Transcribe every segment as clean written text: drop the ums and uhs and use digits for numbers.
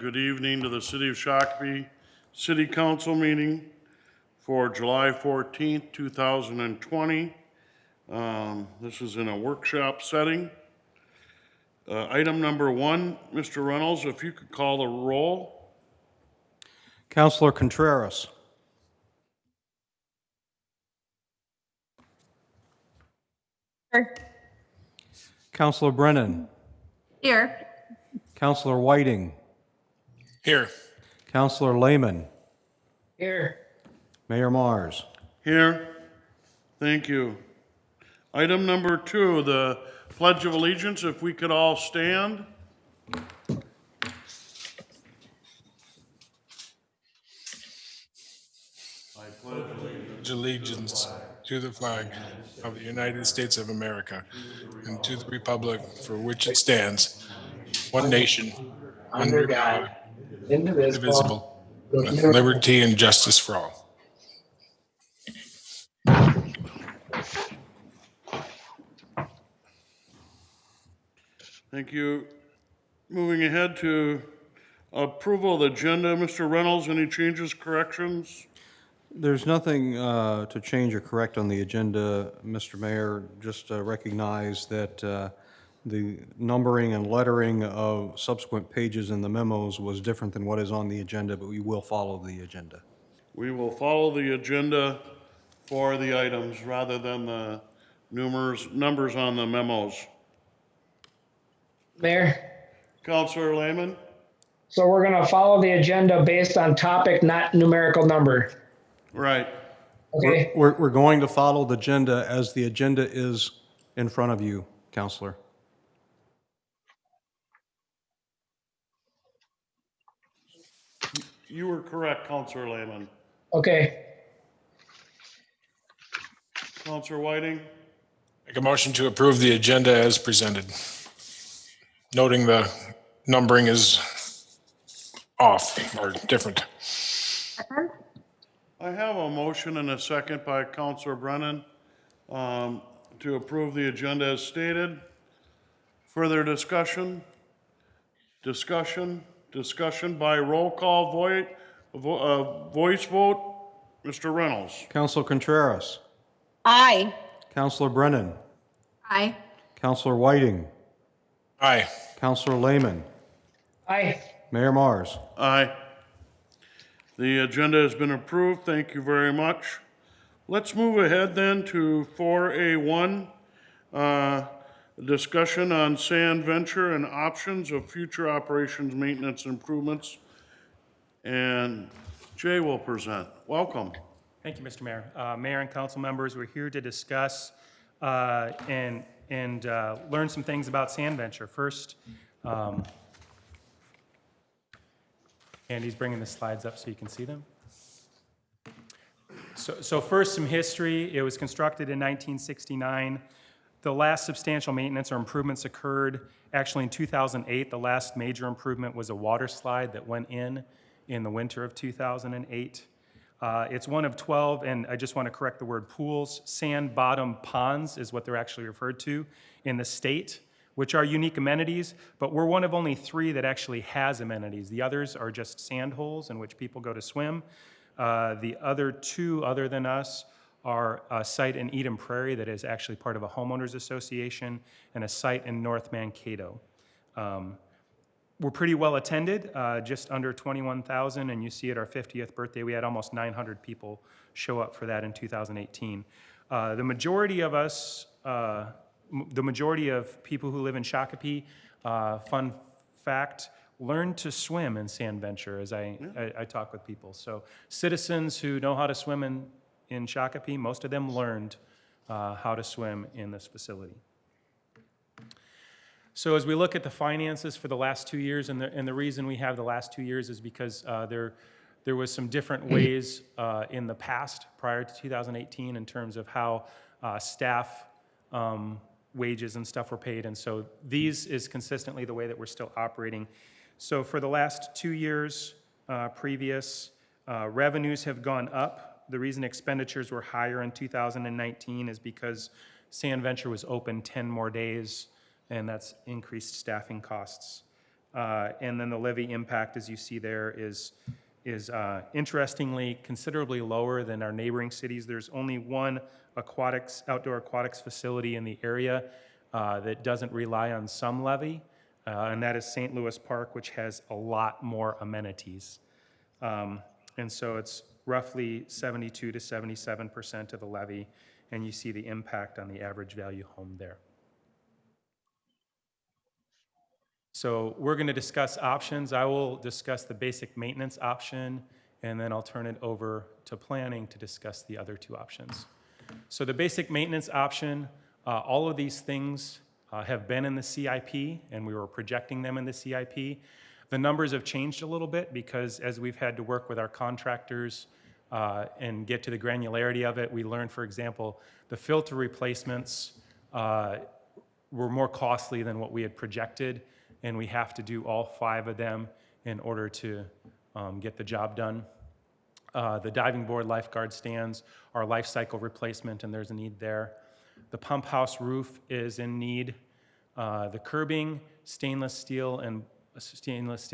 good evening to the City of Shakopee City Council meeting for July 14th, 2020. This is in a workshop setting. Item number 1, Mr. Reynolds, if you could call the roll. Councilor Contreras. Here. Councilor Brennan. Here. Councilor Whiting. Here. Councilor Lehman. Here. Mayor Mars. Here. Thank you. Item number 2, the Pledge of Allegiance, if we could all stand. Allegiance to the flag of the United States of America and to the republic for which it stands, one nation, under God, indivisible, with liberty and justice for all. Thank you. Moving ahead to approval of the agenda, Mr. Reynolds, any changes, corrections? There's nothing to change or correct on the agenda, Mr. Mayor. Just recognize that the numbering and lettering of subsequent pages in the memos was different than what is on the agenda, but we will follow the agenda. We will follow the agenda for the items rather than the numbers on the memos. Mayor, Councilor Lehman? so we're going to follow the agenda based on topic, not numerical number. Right. Okay. We're going to follow the agenda as the agenda is in front of you, Councilor. You were correct, Councilor Lehman. Okay. Councilor Whiting? Make a motion to approve the agenda as presented, noting the numbering is off or different. I have a motion and a second by Councilor Brennan to approve the agenda as stated. Further discussion? Discussion by roll call voice vote. Mr. Reynolds? Councilor Contreras. Aye. Councilor Brennan. Aye. Councilor Whiting. Aye. Councilor Lehman. Aye. Mayor Mars. Aye. The agenda has been approved. Thank you very much. Let's move ahead then to 4A1, discussion on sand venture and options of future operations, maintenance, improvements. And Jay will present. Welcome. Thank you, Mr. Mayor. Mayor and council members, we're here to discuss and learn some things about sand venture. First, Andy's bringing the slides up so you can see them. So first, some history. It was constructed in 1969. The last substantial maintenance or improvements occurred actually in 2008. The last major improvement was a water slide that went in the winter of 2008. It's one of 12, and I just want to correct the word pools. Sand bottom ponds is what they're actually referred to in the state, which are unique amenities, but we're one of only 3 that actually has amenities. The others are just sand holes in which people go to swim. The other 2, other than us, are a site in Eden Prairie that is actually part of a homeowners association and a site in North Mankato. We're pretty well attended, just under 21,000, and you see at our 50th birthday, we had almost 900 people show up for that in 2018. The majority of us, the majority of people who live in Shakopee, fun fact, learn to swim in sand venture as I talk with people. So citizens who know how to swim in Shakopee, most of them learned how to swim in this facility. So as we look at the finances for the last 2 years, and the reason we have the last 2 years is because there was some different ways in the past prior to 2018 in terms of how staff wages and stuff were paid, and so these is consistently the way that we're still operating. So for the last 2 years previous, revenues have gone up. The reason expenditures were higher in 2019 is because Sand Venture was open 10 more days, and that's increased staffing costs. And then the levy impact, as you see there, is interestingly considerably lower than our neighboring cities. There's only one outdoor aquatics facility in the area that doesn't rely on some levy, and that is St. Louis Park, which has a lot more amenities. And so it's roughly 72 to 77% of the levy, and you see the impact on the average value home there. So we're going to discuss options. I will discuss the basic maintenance option, and then I'll turn it over to planning to discuss the other two options. So the basic maintenance option, all of these things have been in the CIP, and we were projecting them in the CIP. The numbers have changed a little bit because as we've had to work with our contractors and get to the granularity of it, we learned, for example, the filter replacements were more costly than what we had projected, and we have to do all 5 of them in order to get the job done. The diving board lifeguard stands are life cycle replacement, and there's a need there. The pump house roof is in need. The curbing, stainless steel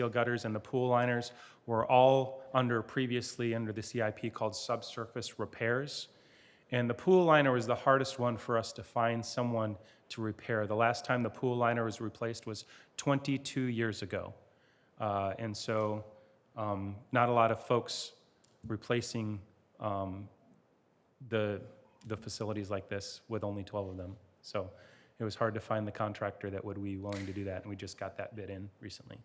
gutters, and the pool liners were all previously under the CIP called subsurface repairs. And the pool liner was the hardest one for us to find someone to repair. The last time the pool liner was replaced was 22 years ago. And so not a lot of folks replacing the facilities like this with only 12 of them. So it was hard to find the contractor that would be willing to do that, and we just got that bid in recently.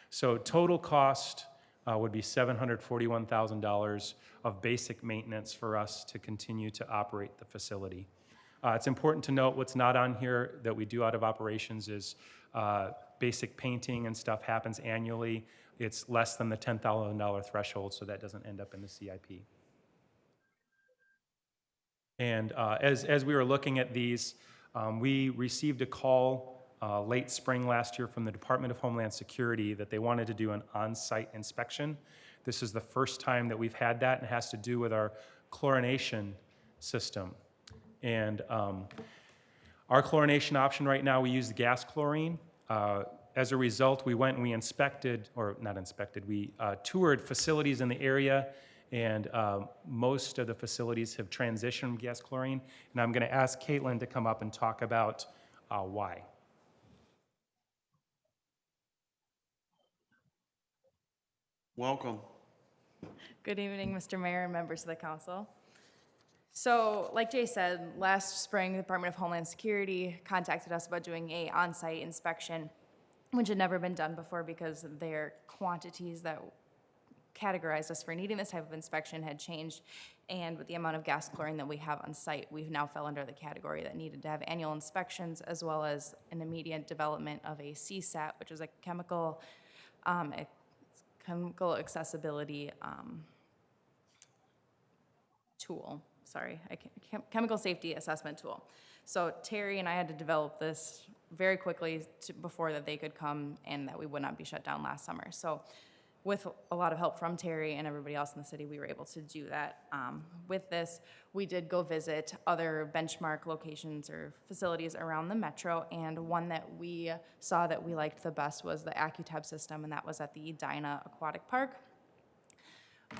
So total cost would be $741,000 of basic maintenance for us to continue to operate the facility. It's important to note what's not on here that we do out of operations is basic painting and stuff happens annually. It's less than the $10,000 threshold, so that doesn't end up in the CIP. And as we were looking at these, we received a call late spring last year from the Department of Homeland Security that they wanted to do an on-site inspection. This is the first time that we've had that, and it has to do with our chlorination system. And our chlorination option right now, we use the gas chlorine. As a result, we went and we inspected, or not inspected, we toured facilities in the area, and most of the facilities have transitioned from gas chlorine. And I'm going to ask Caitlin to come up and talk about why. Welcome. Good evening, Mr. Mayor and members of the council. So, like Jay said, last spring, the Department of Homeland Security contacted us about doing a on-site inspection, which had never been done before because their quantities that categorized us for needing this type of inspection had changed, and with the amount of gas chlorine that we have on site, we've now fell under the category that needed to have annual inspections as well as an immediate development of a CSAT, which is a chemical accessibility tool. Chemical safety assessment tool. So Terry and I had to develop this very quickly before that they could come and that we would not be shut down last summer. So with a lot of help from Terry and everybody else in the city, we were able to do that. With this, we did go visit other benchmark locations or facilities around the metro, and one that we saw that we liked the best was the AccuTab system, and that was at the Edina Aquatic Park.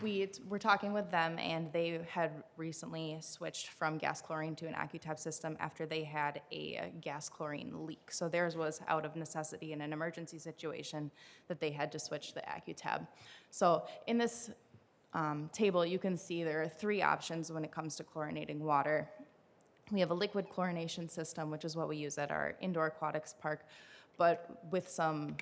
We were talking with them, and they had recently switched from gas chlorine to an AccuTab system after they had a gas chlorine leak. So theirs was out of necessity in an emergency situation that they had to switch to the AccuTab. So in this table, you can see there are 3 options when it comes to chlorinating water. We have a liquid chlorination system, which is what we use at our indoor aquatics park, but with some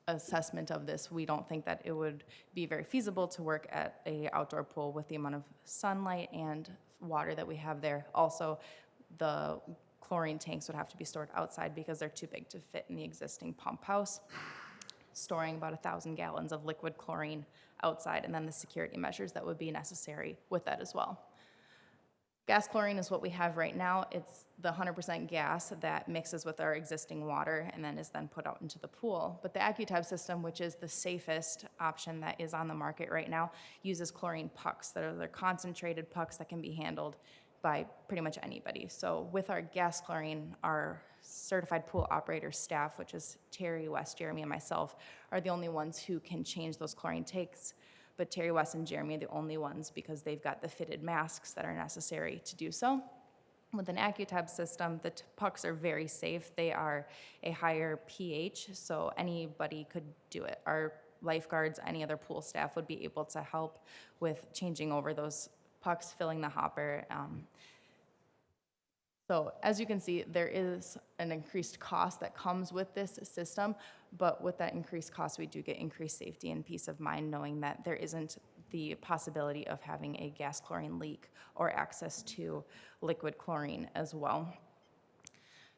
assessment of this, we don't think that it would be very feasible to work at a outdoor pool with the amount of sunlight and water that we have there. Also, the chlorine tanks would have to be stored outside because they're too big to fit in the existing pump house, storing about 1,000 gallons of liquid chlorine outside, and then the security measures that would be necessary with that as well. Gas chlorine is what we have right now. It's the 100% gas that mixes with our existing water and then is then put out into the pool. But the AccuTab system, which is the safest option that is on the market right now, uses chlorine pucks that are the concentrated pucks that can be handled by pretty much anybody. So with our gas chlorine, our certified pool operator staff, which is Terry, West, Jeremy, and myself, are the only ones who can change those chlorine tanks. But Terry, West, and Jeremy are the only ones because they've got the fitted masks that are necessary to do so. With an AccuTab system, the pucks are very safe. They are a higher pH, so anybody could do it. Our lifeguards, any other pool staff would be able to help with changing over those pucks, filling the hopper. So as you can see, there is an increased cost that comes with this system, but with that increased cost, we do get increased safety and peace of mind knowing that there isn't the possibility of having a gas chlorine leak or access to liquid chlorine as well.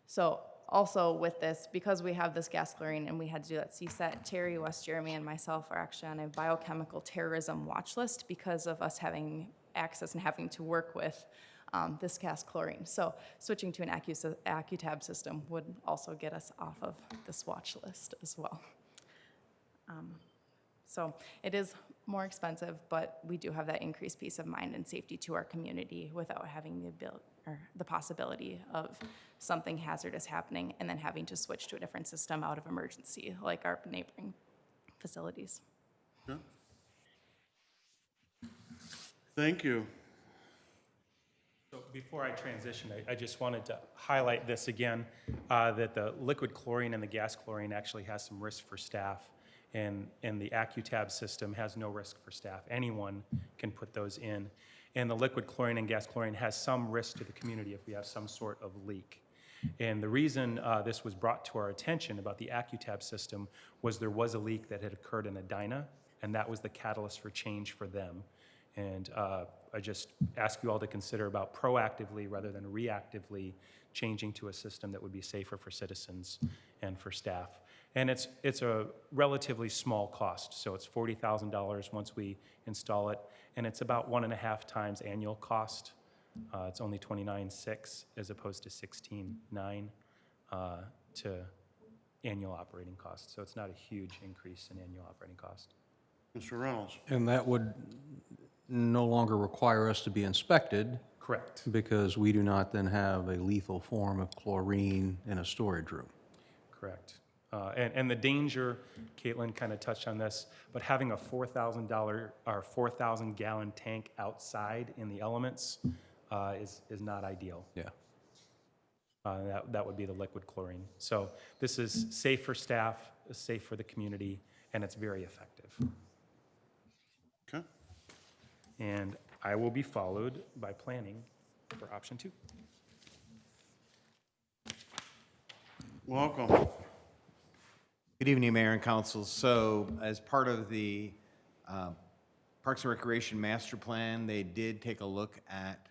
So also with this, because we have this gas chlorine and we had to do that CSAT, Terry, West Jeremy, and myself are actually on a biochemical terrorism watch list because of us having access and having to work with this gas chlorine. So switching to an AccuTab system would also get us off of this watch list as well. So it is more expensive, but we do have that increased peace of mind and safety to our community without having the ability or the possibility of something hazardous happening and then having to switch to a different system out of emergency, like our neighboring facilities. Okay. Thank you. So before I transition, I just wanted to highlight this again, that the liquid chlorine and the gas chlorine actually has some risk for staff, and the AccuTab system has no risk for staff. Anyone can put those in. And the liquid chlorine and gas chlorine has some risk to the community if we have some sort of leak. And the reason this was brought to our attention about the AccuTab system was there was a leak that had occurred in Edina, and that was the catalyst for change for them. And I just ask you all to consider about proactively rather than reactively changing to a system that would be safer for citizens and for staff. And it's a relatively small cost, so it's $40,000 once we install it, and it's about 1.5 times annual cost. It's only $29,600 as opposed to $16,900 to annual operating cost. So it's not a huge increase in annual operating cost. Mr. Reynolds? And that would no longer require us to be inspected Correct. because we do not then have a lethal form of chlorine in a storage room. Correct. And the danger, Caitlin kind of touched on this, but having a $4,000 or 4,000 gallon tank outside in the elements is not ideal. Yeah. That would be the liquid chlorine. So this is safe for staff, safe for the community, and it's very effective. Okay. And I will be followed by planning for option 2. Welcome. Good evening, Mayor and Council. So as part of the Parks and Recreation Master Plan, they did take a look at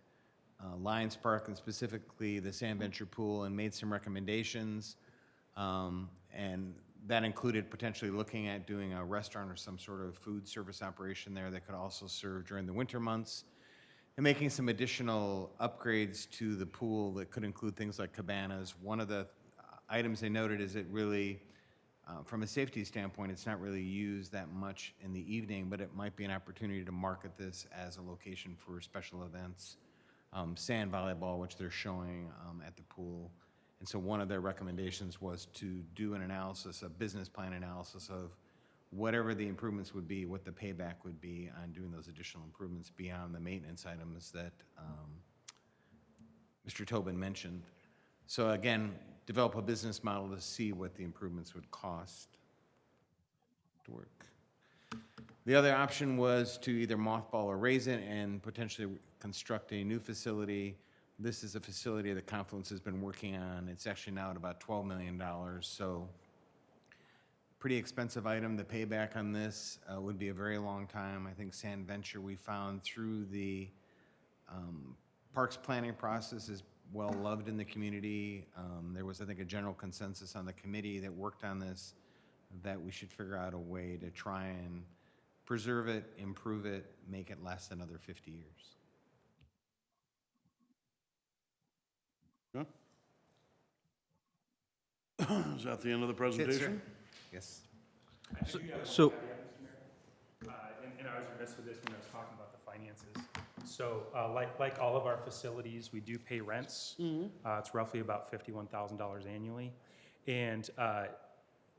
Lions Park and specifically the Sand Venture Pool and made some recommendations. And that included potentially looking at doing a restaurant or some sort of food service operation there that could also serve during the winter months, and making some additional upgrades to the pool that could include things like cabanas. One of the items they noted is it really, from a safety standpoint, it's not really used that much in the evening, but it might be an opportunity to market this as a location for special events. Sand volleyball, which they're showing at the pool. And so one of their recommendations was to do an analysis, a business plan analysis of whatever the improvements would be, what the payback would be on doing those additional improvements beyond the maintenance items that Mr. Tobin mentioned. So again, develop a business model to see what the improvements would cost to work. The other option was to either mothball or raise it and potentially construct a new facility. This is a facility that Confluence has been working on. It's actually now at about $12 million, so pretty expensive item. The payback on this would be a very long time. I think Sand Venture, we found through the parks planning process, is well loved in the community. There was, I think, a general consensus on the committee that worked on this that we should figure out a way to try and preserve it, improve it, make it last another 50 years. Okay. Is that the end of the presentation? Yes. So, And I was remiss with this when I was talking about the finances. So like all of our facilities, we do pay rents. It's roughly about $51,000 annually. And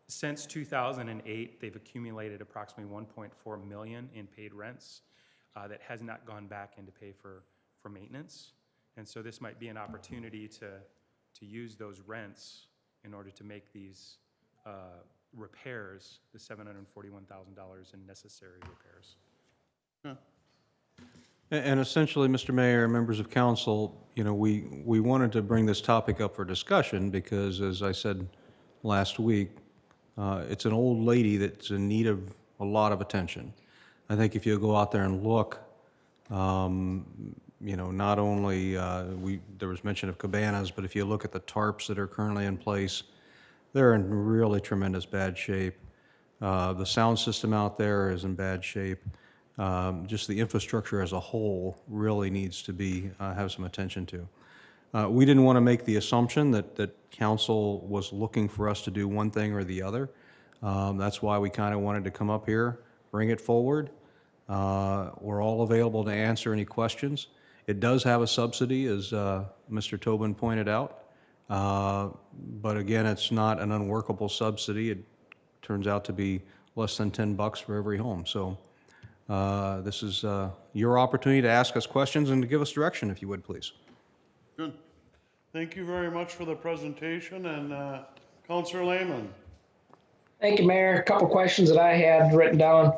since 2008, they've accumulated approximately 1.4 million in paid rents that has not gone back into pay for maintenance. And so this might be an opportunity to use those rents in order to make these repairs, the $741,000 in necessary repairs. And essentially, Mr. Mayor, members of council, we wanted to bring this topic up for discussion because, as I said last week, it's an old lady that's in need of a lot of attention. I think if you go out there and look, not only, there was mention of cabanas, but if you look at the tarps that are currently in place, they're in really tremendous bad shape. The sound system out there is in bad shape. Just the infrastructure as a whole really needs to be, have some attention to. We didn't want to make the assumption that council was looking for us to do one thing or the other. That's why we kind of wanted to come up here, bring it forward. We're all available to answer any questions. It does have a subsidy, as Mr. Tobin pointed out. But again, it's not an unworkable subsidy. It turns out to be less than $10 for every home. So this is your opportunity to ask us questions and to give us direction, if you would, please. Good. Thank you very much for the presentation, and Councilor Lehman. Thank you, Mayor. A couple questions that I had written down.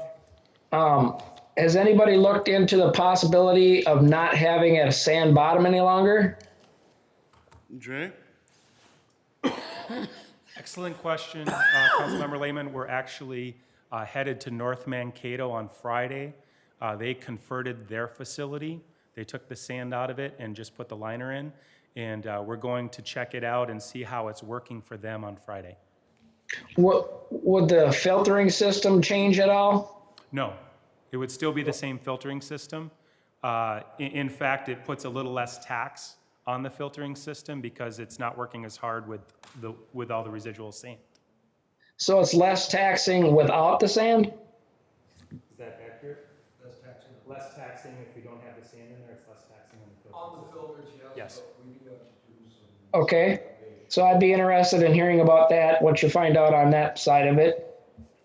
Has anybody looked into the possibility of not having a sand bottom any longer? Jay? Excellent question, Councilmember Lehman. We're actually headed to North Mankato on Friday. They converted their facility. They took the sand out of it and just put the liner in. And we're going to check it out and see how it's working for them on Friday. Would the filtering system change at all? No, it would still be the same filtering system. In fact, it puts a little less tax on the filtering system because it's not working as hard with all the residual sand. So it's less taxing without the sand? Is that accurate? Less taxing if we don't have the sand in there, it's less taxing on the filters. On the filters, Yes. but we do have to do some. Okay, so I'd be interested in hearing about that, what you find out on that side of it.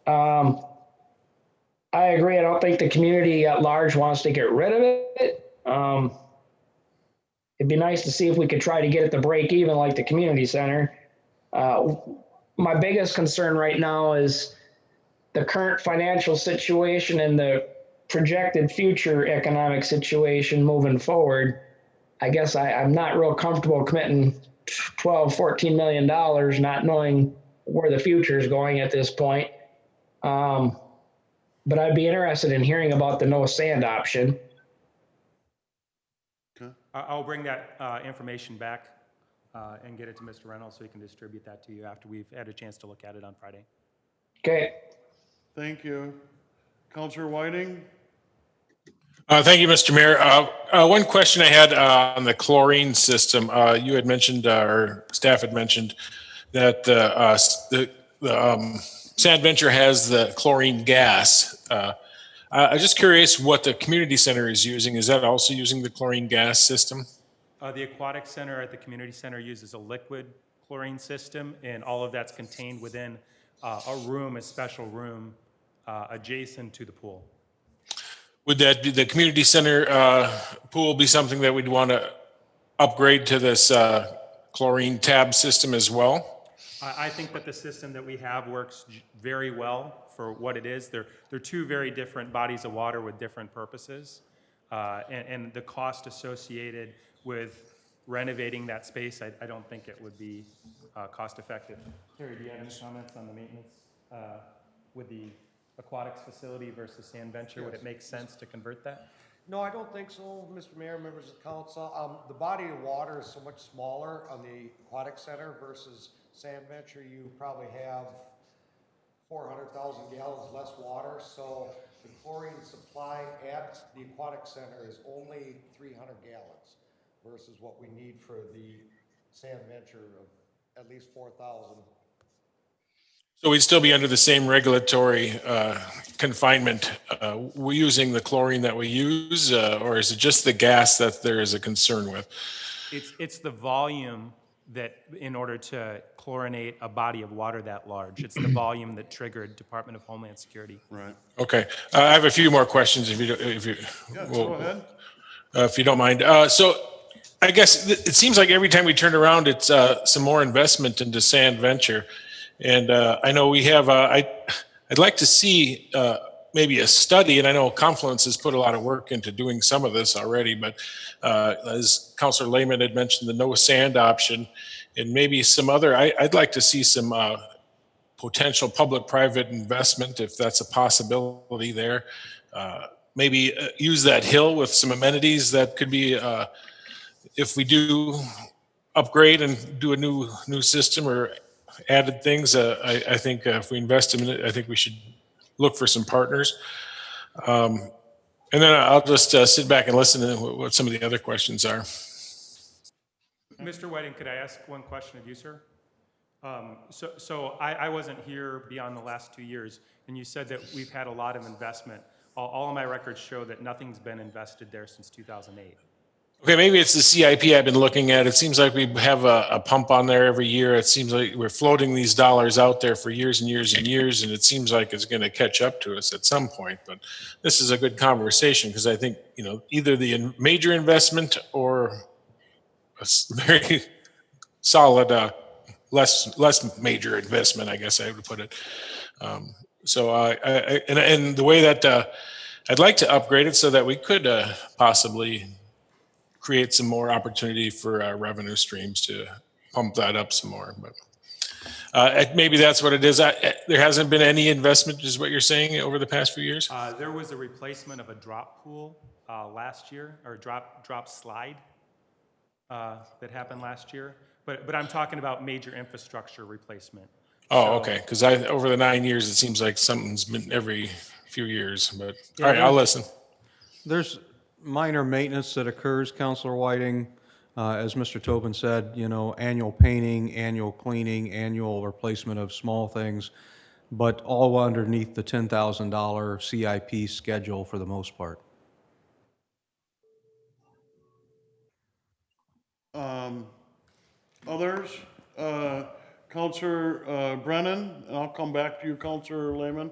I agree, I don't think the community at large wants to get rid of it. It'd be nice to see if we could try to get it to break even like the community center. My biggest concern right now is the current financial situation and the projected future economic situation moving forward. I guess I'm not real comfortable committing $12, $14 million, not knowing where the future is going at this point. But I'd be interested in hearing about the no sand option. I'll bring that information back and get it to Mr. Reynolds so he can distribute that to you after we've had a chance to look at it on Friday. Okay. Thank you. Councilor Whiting? Thank you, Mr. Mayor. One question I had on the chlorine system. You had mentioned, or staff had mentioned, that the Sand Venture has the chlorine gas. I'm just curious what the community center is using. Is that also using the chlorine gas system? The aquatic center at the community center uses a liquid chlorine system, and all of that's contained within a special room adjacent to the pool. Would that be the community center pool be something that we'd want to upgrade to this chlorine tab system as well? I think that the system that we have works very well for what it is. They're two very different bodies of water with different purposes. And the cost associated with renovating that space, I don't think it would be cost effective. Terry, do you have any comments on the maintenance with the aquatics facility versus Sand Venture? Would it make sense to convert that? No, I don't think so, Mr. Mayor, members of council. The body of water is so much smaller on the aquatic center versus Sand Venture. You probably have 400,000 gallons less water, so the chlorine supply at the aquatic center is only 300 gallons versus what we need for the Sand Venture of at least 4,000. So we'd still be under the same regulatory confinement. We're using the chlorine that we use, or is it just the gas that there is a concern with? It's the volume that, in order to chlorinate a body of water that large, it's the volume that triggered Department of Homeland Security. Right. Okay, I have a few more questions if you Yeah, well, go ahead. if you don't mind. So I guess it seems like every time we turn around, it's some more investment into Sand Venture. And I know we have, I'd like to see maybe a study, and I know Confluence has put a lot of work into doing some of this already, but as Councilor Lehman had mentioned, the no sand option, and maybe some other, I'd like to see some potential public-private investment, if that's a possibility there. Maybe use that hill with some amenities that could be, if we do upgrade and do a new system or added things, I think if we invest in it, I think we should look for some partners. And then I'll just sit back and listen to what some of the other questions are. Mr. Whiting, could I ask one question of you, sir? So I wasn't here beyond the last 2 years, and you said that we've had a lot of investment. All of my records show that nothing's been invested there since 2008. Okay, maybe it's the CIP I've been looking at. It seems like we have a pump on there every year. It seems like we're floating these dollars out there for years and years and years, and it seems like it's going to catch up to us at some point. But this is a good conversation because I think, either the major investment or a very solid, less major investment, I guess I would put it. And the way that I'd like to upgrade it so that we could possibly create some more opportunity for revenue streams to pump that up some more. But maybe that's what it is. There hasn't been any investment, is what you're saying, over the past few years? There was a replacement of a drop pool last year, or drop slide that happened last year. But I'm talking about major infrastructure replacement. Oh, okay. Because over the 9 years, it seems like something's been every few years. But Yeah, all right, I'll listen. There's minor maintenance that occurs, Counselor Whiting. As Mr. Tobin said, annual painting, annual cleaning, annual replacement of small things, but all underneath the $10,000 CIP schedule for the most part. Others? Counselor Brennan, and I'll come back to you, Counselor Lehman.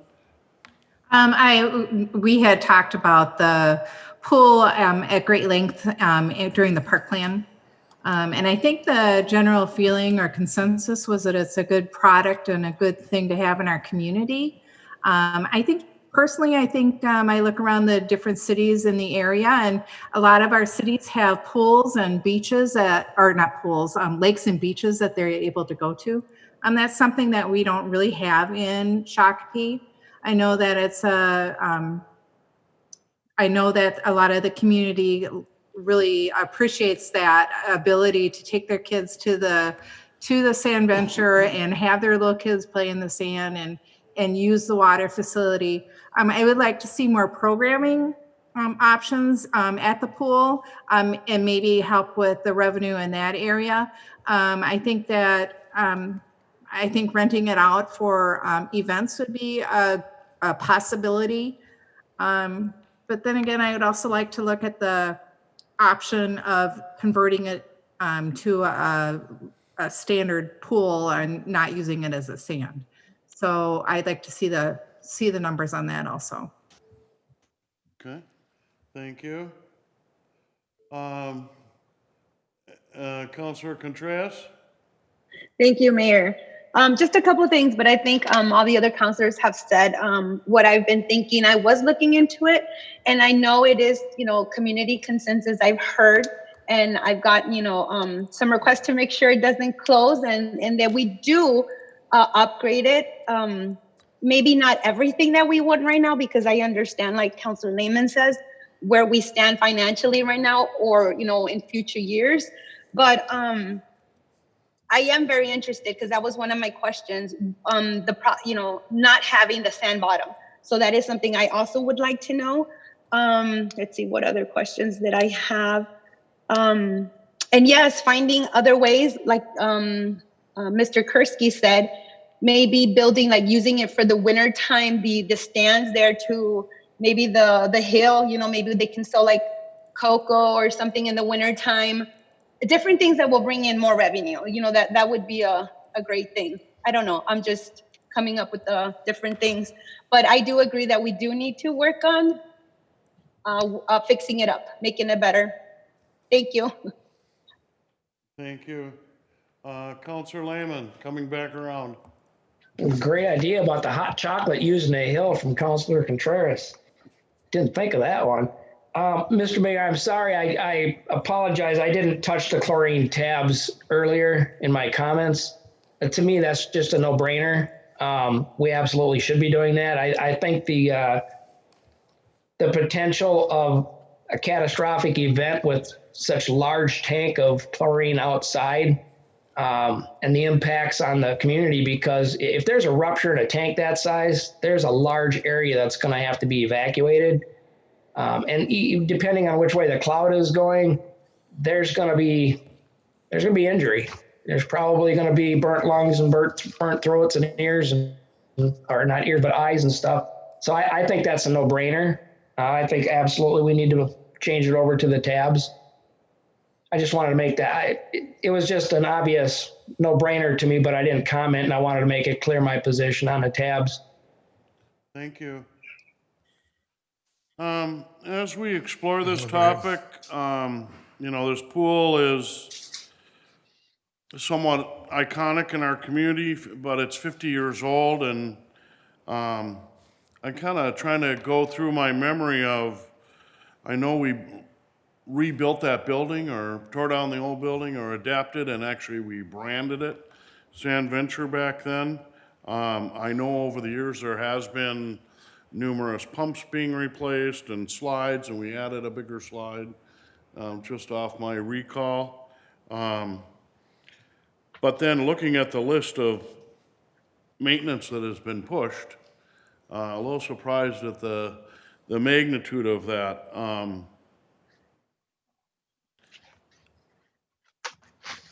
We had talked about the pool at great length during the park plan. And I think the general feeling or consensus was that it's a good product and a good thing to have in our community. I think I look around the different cities in the area, and a lot of our cities have pools and beaches lakes and beaches that they're able to go to. That's something that we don't really have in Shakopee. I know that a lot of the community really appreciates that ability to take their kids to the Sand Venture and have their little kids play in the sand and use the water facility. I would like to see more programming options at the pool and maybe help with the revenue in that area. I think renting it out for events would be a possibility. But then again, I would also like to look at the option of converting it to a standard pool and not using it as a sand. So I'd like to see the numbers on that also. Okay, thank you. Counselor Contreras? Thank you, Mayor. Just a couple of things, but I think all the other counselors have said what I've been thinking. I was looking into it, and I know it is, community consensus. I've heard, and I've got, some requests to make sure it doesn't close, and that we do upgrade it. Maybe not everything that we want right now, because I understand, like Councilor Lehman says, where we stand financially right now, or in future years. But I am very interested, because that was one of my questions, not having the sand bottom. So that is something I also would like to know. Let's see, what other questions that I have? And yes, finding other ways, like Mr. Kursky said, maybe building, like using it for the winter time, the stands there to maybe the hill, maybe they can sell like cocoa or something in the winter time, different things that will bring in more revenue, that would be a great thing. I don't know, I'm just coming up with different things, but I do agree that we do need to work on fixing it up, making it better. Thank you. Thank you. Counselor Lehman, coming back around. Great idea about the hot chocolate using a hill from Councilor Contreras. Didn't think of that one. Mr. Mayor, I'm sorry. I apologize. I didn't touch the chlorine tabs earlier in my comments. To me, that's just a no-brainer. We absolutely should be doing that. I think the potential of a catastrophic event with such large tank of chlorine outside and the impacts on the community, because if there's a rupture in a tank that size, there's a large area that's going to have to be evacuated. And depending on which way the cloud is going, there's going to be injury. There's probably going to be burnt lungs and burnt throats and ears, or not ears, but eyes and stuff. So I think that's a no-brainer. I think absolutely we need to change it over to the tabs. I just wanted to make that, it was just an obvious no-brainer to me, but I didn't comment, and I wanted to make it clear my position on the tabs. Thank you. As we explore this topic, this pool is somewhat iconic in our community, but it's 50 years old, and I'm kind of trying to go through my memory of, I know we rebuilt that building or tore down the old building or adapted, and actually we branded it Sand Venture back then. I know over the years there has been numerous pumps being replaced and slides, and we added a bigger slide just off my recall. But then looking at the list of maintenance that has been pushed, a little surprised at the magnitude of that.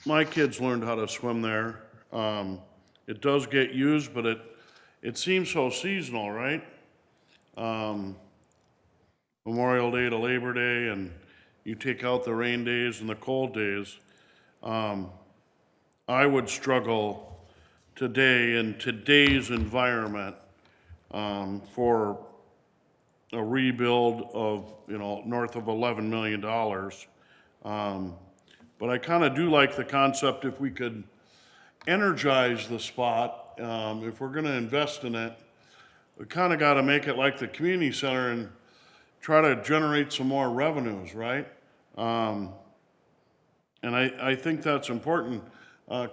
My kids learned how to swim there. It does get used, but it seems so seasonal, right? Memorial Day to Labor Day, and you take out the rain days and the cold days. I would struggle today in today's environment for a rebuild of, north of $11 million. But I kind of do like the concept if we could energize the spot. If we're going to invest in it, we kind of got to make it like the community center and try to generate some more revenues, right? And I think that's important.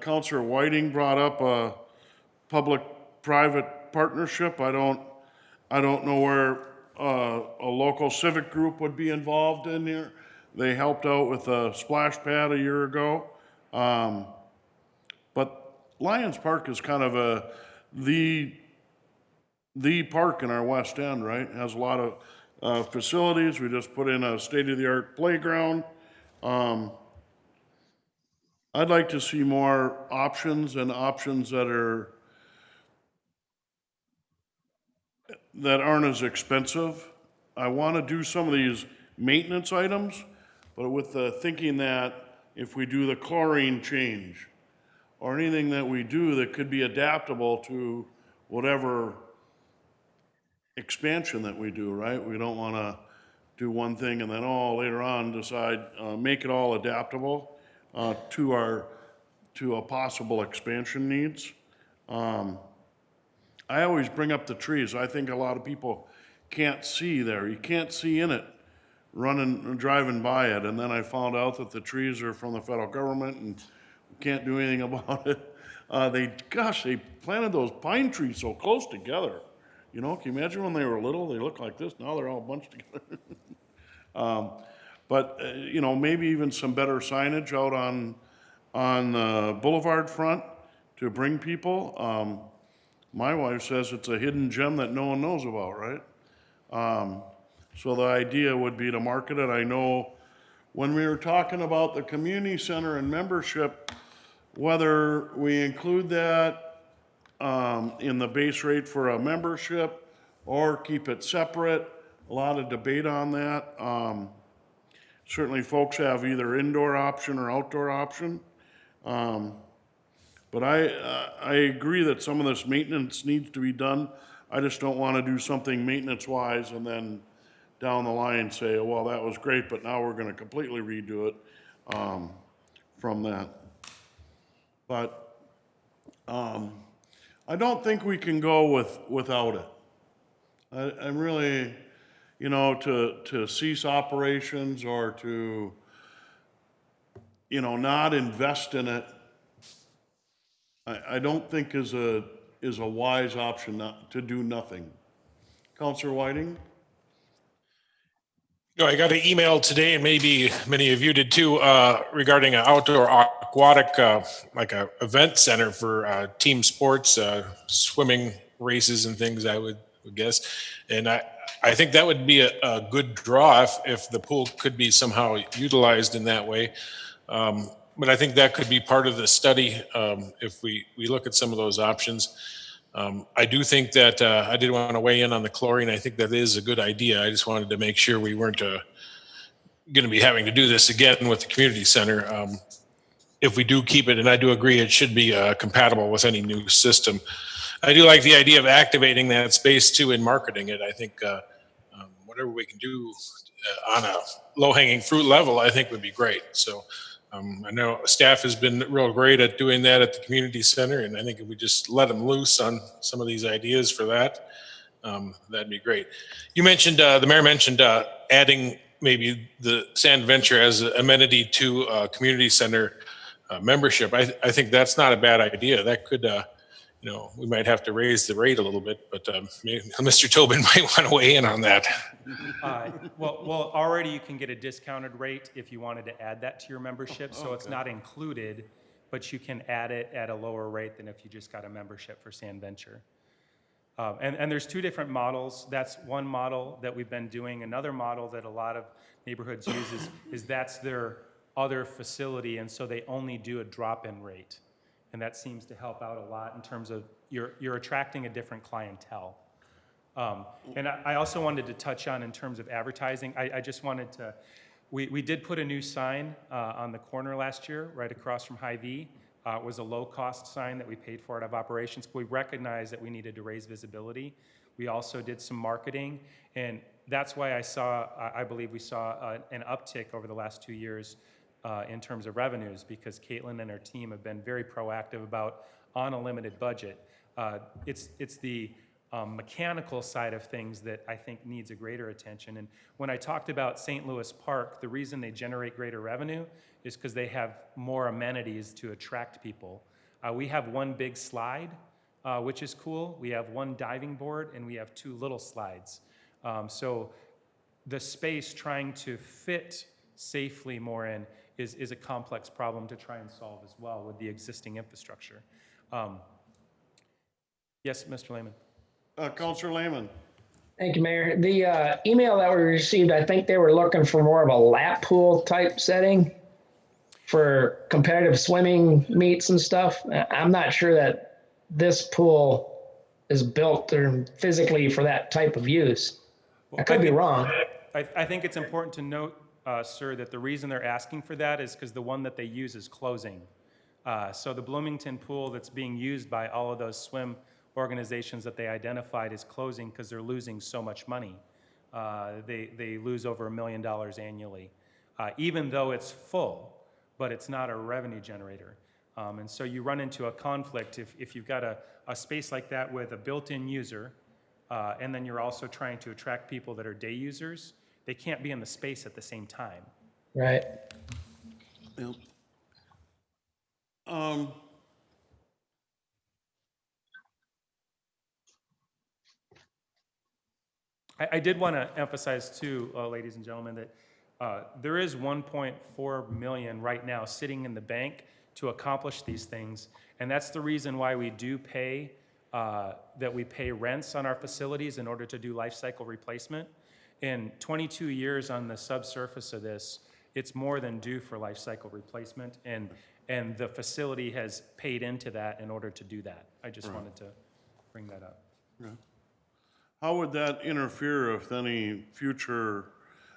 Councilor Whiting brought up a public-private partnership. I don't know where a local civic group would be involved in here. They helped out with a splash pad a year ago. But Lions Park is kind of the park in our West End, right? It has a lot of facilities. We just put in a state-of-the-art playground. I'd like to see more options, and options that aren't as expensive. I want to do some of these maintenance items, but with the thinking that if we do the chlorine change or anything that we do that could be adaptable to whatever expansion that we do, right? We don't want to do one thing and then later on decide, make it all adaptable to a possible expansion needs. I always bring up the trees. I think a lot of people can't see there. You can't see in it driving by it. And then I found out that the trees are from the federal government and we can't do anything about it. They planted those pine trees so close together. Can you imagine when they were little, they looked like this? Now they're all bunched together. But maybe even some better signage out on the boulevard front to bring people. My wife says it's a hidden gem that no one knows about, right? So the idea would be to market it. I know when we were talking about the community center and membership, whether we include that in the base rate for a membership or keep it separate. A lot of debate on that. Certainly folks have either indoor option or outdoor option. But I agree that some of this maintenance needs to be done. I just don't want to do something maintenance-wise and then down the line say, oh, well, that was great, but now we're going to completely redo it from that. But I don't think we can go without it. I'm really, you know, to cease operations or to, you know, not invest in it, I don't think is a wise option not to do nothing. Counselor Whiting? No, I got an email today, and maybe many of you did too, regarding an outdoor aquatic, like a event center for team sports, swimming races and things, I would guess. And I think that would be a good draw if the pool could be somehow utilized in that way. But I think that could be part of the study if we look at some of those options. I do think that I did want to weigh in on the chlorine. I think that is a good idea. I just wanted to make sure we weren't going to be having to do this again with the community center. If we do keep it, and I do agree it should be compatible with any new system. I do like the idea of activating that space too and marketing it. I think whatever we can do on a low-hanging fruit level, I think would be great. So I know staff has been real great at doing that at the community center, and I think if we just let them loose on some of these ideas for that, that'd be great. You mentioned, the mayor mentioned adding maybe the Sand Venture as an amenity to a community center membership. I think that's not a bad idea. That could, you know, we might have to raise the rate a little bit, but maybe Mr. Tobin might want to weigh in on that. Well, already you can get a discounted rate if you wanted to add that to your membership, so it's not included, but you can add it at a lower rate than if you just got a membership for Sand Venture. And there's two different models. That's one model that we've been doing. Another model that a lot of neighborhoods use is that's their other facility, and so they only do a drop-in rate. And that seems to help out a lot in terms of you're attracting a different clientele. And I also wanted to touch on in terms of advertising. I just wanted to, we did put a new sign on the corner last year, right across from Hy-Vee. It was a low-cost sign that we paid for out of operations. We recognized that we needed to raise visibility. We also did some marketing, and that's why I believe we saw an uptick over the last 2 years in terms of revenues, because Caitlin and her team have been very proactive about on a limited budget. It's the mechanical side of things that I think needs a greater attention. And when I talked about St. Louis Park, the reason they generate greater revenue is because they have more amenities to attract people. We have one big slide, which is cool. We have one diving board, and we have 2 little slides. So the space trying to fit safely more in is a complex problem to try and solve as well with the existing infrastructure. Yes, Mr. Lehman. Counselor Lehman? Thank you, Mayor. The email that we received, I think they were looking for more of a lap pool type setting for competitive swimming meets and stuff. I'm not sure that this pool is built or physically for that type of use. I could be wrong. I think it's important to note, sir, that the reason they're asking for that is because the one that they use is closing. So the Bloomington pool that's being used by all of those swim organizations that they identified is closing because they're losing so much money. They lose over $1 million annually, even though it's full, but it's not a revenue generator. And so you run into a conflict if you've got a space like that with a built-in user, and then you're also trying to attract people that are day users. They can't be in the space at the same time. Right. Yep. I did want to emphasize too, ladies and gentlemen, that there is 1.4 million right now sitting in the bank to accomplish these things, and that's the reason why we do pay we pay rents on our facilities in order to do life cycle replacement. In 22 years on the subsurface of this, it's more than due for life cycle replacement, and the facility has paid into that in order to do that. I just wanted to bring that up. How would that interfere with any future,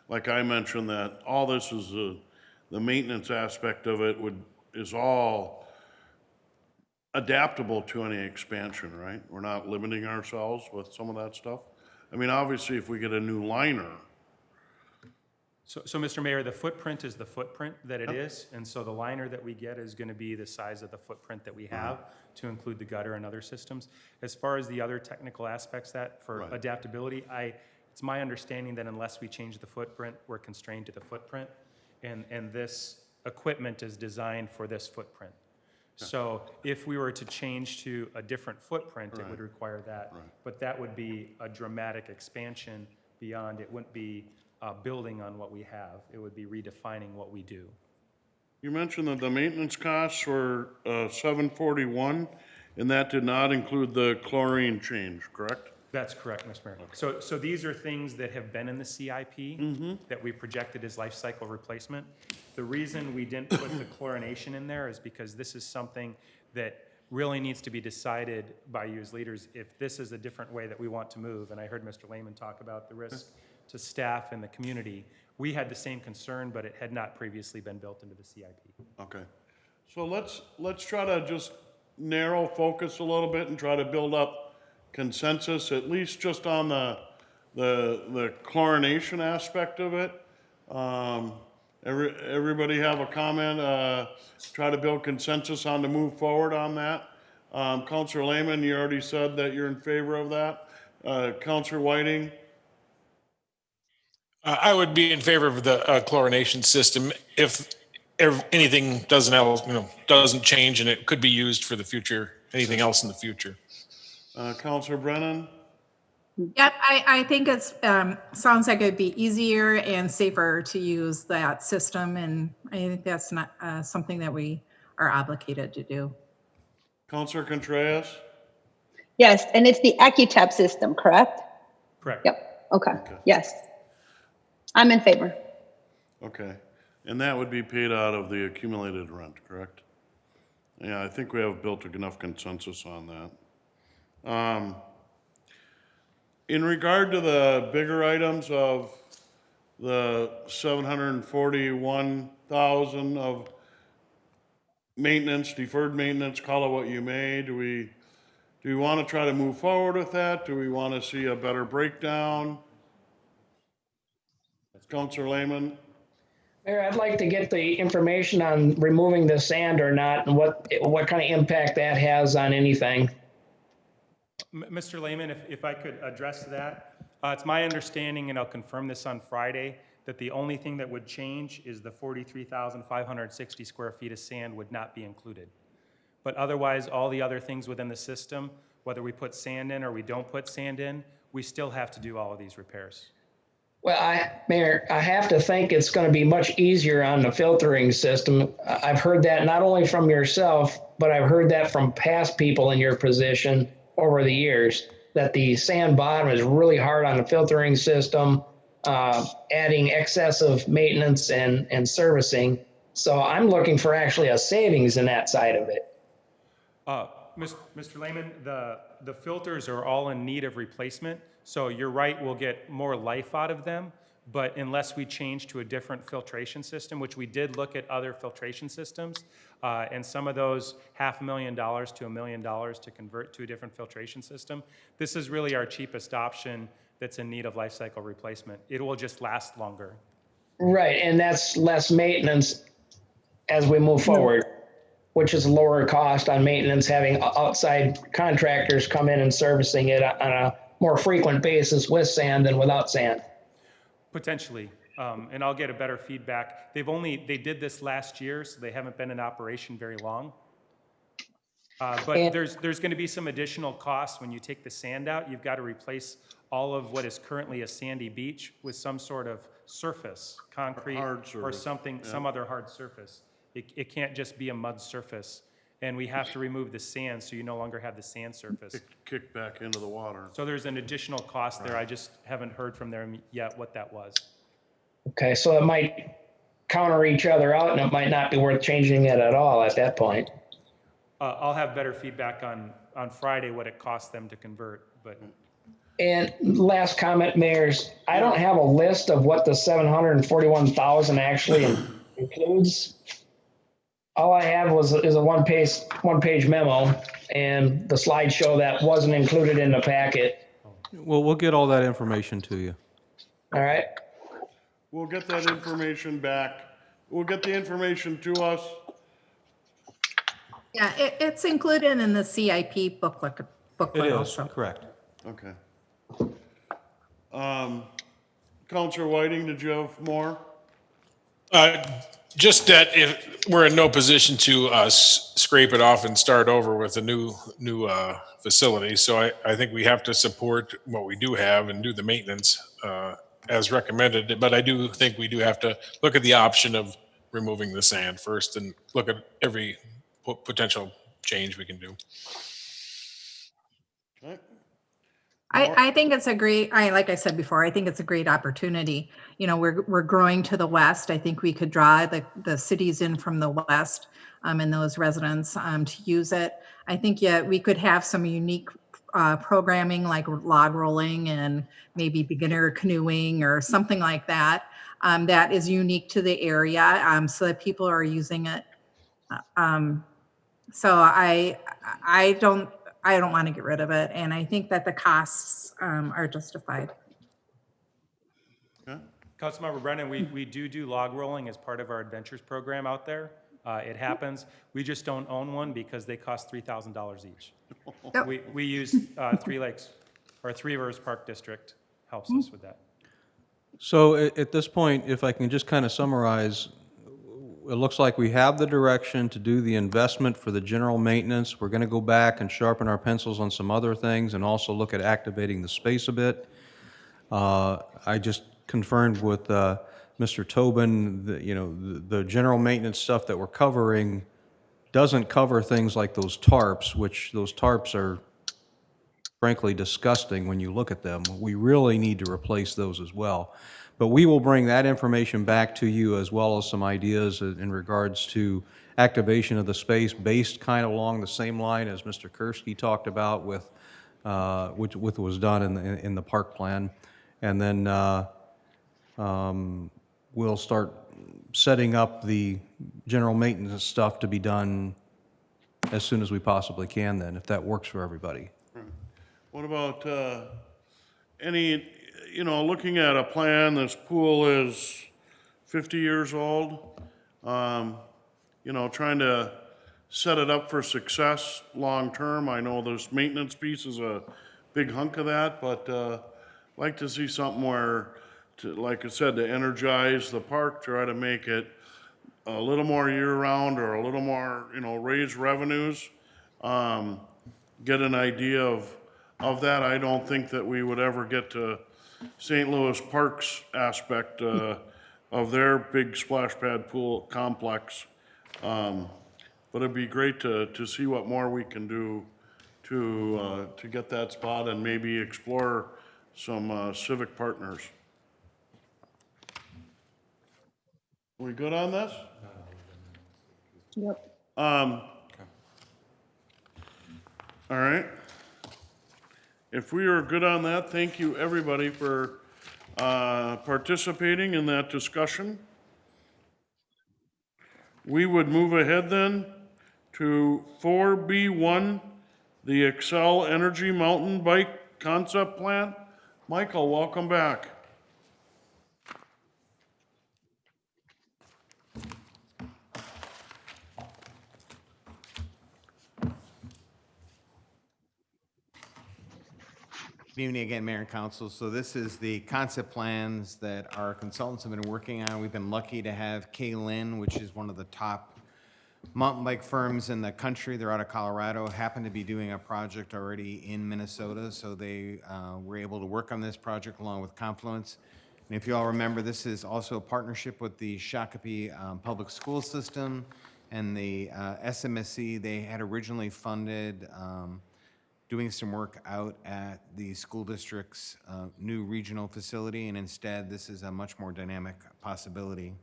like I mentioned, that all this is, the maintenance aspect of it is all adaptable to any expansion, right? We're not limiting ourselves with some of that stuff. I mean, obviously, if we get a new liner, So, Mr. Mayor, the footprint is the footprint that it is, and so the liner that we get is going to be the size of the footprint that we have to include the gutter and other systems. As far as the other technical aspects that for adaptability, it's my understanding that unless we change the footprint, we're constrained to the footprint, and this equipment is designed for this footprint. So if we were to change to a different footprint, it would require that, but that would be a dramatic expansion beyond. It wouldn't be building on what we have. It would be redefining what we do. you mentioned that the maintenance costs were $741, and that did not include the chlorine change, correct? That's correct, Mr. Mayor. So these are things that have been in the CIP that we projected as life cycle replacement. The reason we didn't put the chlorination in there is because this is something that really needs to be decided by you as leaders if this is a different way that we want to move. And I heard Mr. Lehman talk about the risk to staff and the community. We had the same concern, but it had not previously been built into the CIP. Okay. So let's try to just narrow focus a little bit and try to build up consensus, at least just on the chlorination aspect of it. Everybody have a comment, try to build consensus on to move forward on that. Councilor Lehman, you already said that you're in favor of that. Councilor Whiting? I would be in favor of the chlorination system if anything doesn't change, and it could be used for the future, anything else in the future. Councilor Brennan? Yep, I think it's, sounds like it'd be easier and safer to use that system, and I think that's not something that we are obligated to do. Councilor Contreras? Yes, and it's the AccuTap system, correct? Correct. Yep, okay, yes. I'm in favor. Okay, and that would be paid out of the accumulated rent, correct? Yeah, I think we have built enough consensus on that. In regard to the bigger items of the 741,000 of maintenance, deferred maintenance, call it what you may, do we want to try to move forward with that? Do we want to see a better breakdown? Councilor Lehman? Mayor, I'd like to get the information on removing the sand or not, and what kind of impact that has on anything. Mr. Lehman, if I could address that, it's my understanding, and I'll confirm this on Friday, that the only thing that would change is the 43,560 square feet of sand would not be included. But otherwise, all the other things within the system, whether we put sand in or we don't put sand in, we still have to do all of these repairs. Well, Mayor, I have to think it's going to be much easier on the filtering system. I've heard that not only from yourself, but I've heard that from past people in your position over the years, that the sand bottom is really hard on the filtering system, adding excessive maintenance and servicing. So I'm looking for actually a savings in that side of it. Mr. Lehman, the filters are all in need of replacement, so you're right, we'll get more life out of them, but unless we change to a different filtration system, which we did look at other filtration systems, and some of those $500,000 to $1 million to convert to a different filtration system, this is really our cheapest option that's in need of life cycle replacement. It will just last longer. Right, and that's less maintenance as we move forward, which is lower cost on maintenance, having outside contractors come in and servicing it on a more frequent basis with sand than without sand. Potentially, and I'll get a better feedback. They did this last year, so they haven't been in operation very long. But there's going to be some additional costs when you take the sand out. You've got to replace all of what is currently a sandy beach with some sort of surface, concrete or something, some other hard surface. It can't just be a mud surface. And we have to remove the sand, so you no longer have the sand surface. Kick back into the water. So there's an additional cost there. I just haven't heard from them yet what that was. Okay, so it might counter each other out, and it might not be worth changing it at all at that point. I'll have better feedback on Friday what it costs them to convert, but And last comment, mayors, I don't have a list of what the 741,000 actually includes. All I have is a one page memo and the slideshow that wasn't included in the packet. Well, we'll get all that information to you. All right. We'll get that information back. We'll get the information to us. Yeah, it's included in the CIP booklet It is, also. correct. Okay. Counselor Whiting, did you have more? Just that if we're in no position to scrape it off and start over with a new facility, so I think we have to support what we do have and do the maintenance as recommended. But I do think we do have to look at the option of removing the sand first and look at every potential change we can do. Okay. I think it's a great, like I said before, I think it's a great opportunity. You know, we're growing to the west. I think we could draw the cities in from the west and those residents to use it. I think we could have some unique programming like log rolling and maybe beginner canoeing or something like that that is unique to the area so that people are using it. So I don't want to get rid of it, and I think that the costs are justified. Okay. Councilmember Brennan, we do log rolling as part of our adventures program out there. It happens. We just don't own one because they cost $3,000 each. Yep. We use Three Lakes, or Three Rivers Park District helps us with that. So at this point, if I can just kind of summarize, it looks like we have the direction to do the investment for the general maintenance. We're going to go back and sharpen our pencils on some other things and also look at activating the space a bit. I just confirmed with Mr. Tobin that, you know, the general maintenance stuff that we're covering doesn't cover things like those tarps, which those tarps are frankly disgusting when you look at them. We really need to replace those as well. But we will bring that information back to you as well as some ideas in regards to activation of the space based kind of along the same line as Mr. Kursky talked about with which was done in the park plan. And then we'll start setting up the general maintenance stuff to be done as soon as we possibly can then, if that works for everybody. What about any, you know, looking at a plan, this pool is 50 years old, you know, trying to set it up for success long-term. I know this maintenance piece is a big hunk of that, but like to see something where, like I said, to energize the park, try to make it a little more year-round or a little more, you know, raise revenues, get an idea of that. I don't think that we would ever get to St. Louis Parks aspect of their big splash pad pool complex. But it'd be great to see what more we can do to get that spot and maybe explore some civic partners. We good on this? Yep. All right. If we are good on that, thank you everybody for participating in that discussion. We would move ahead then to 4B1, the Excel Energy Mountain Bike Concept Plan. Michael, welcome back. Good evening again, Mayor and Council. So this is the concept plans that our consultants have been working on. We've been lucky to have K-Lin, which is one of the top mountain bike firms in the country. They're out of Colorado, happen to be doing a project already in Minnesota, so they were able to work on this project along with Confluence. And if you all remember, this is also a partnership with the Shakopee Public School System and the SMSC. They had originally funded doing some work out at the school district's new regional facility, and instead this is a much more dynamic possibility.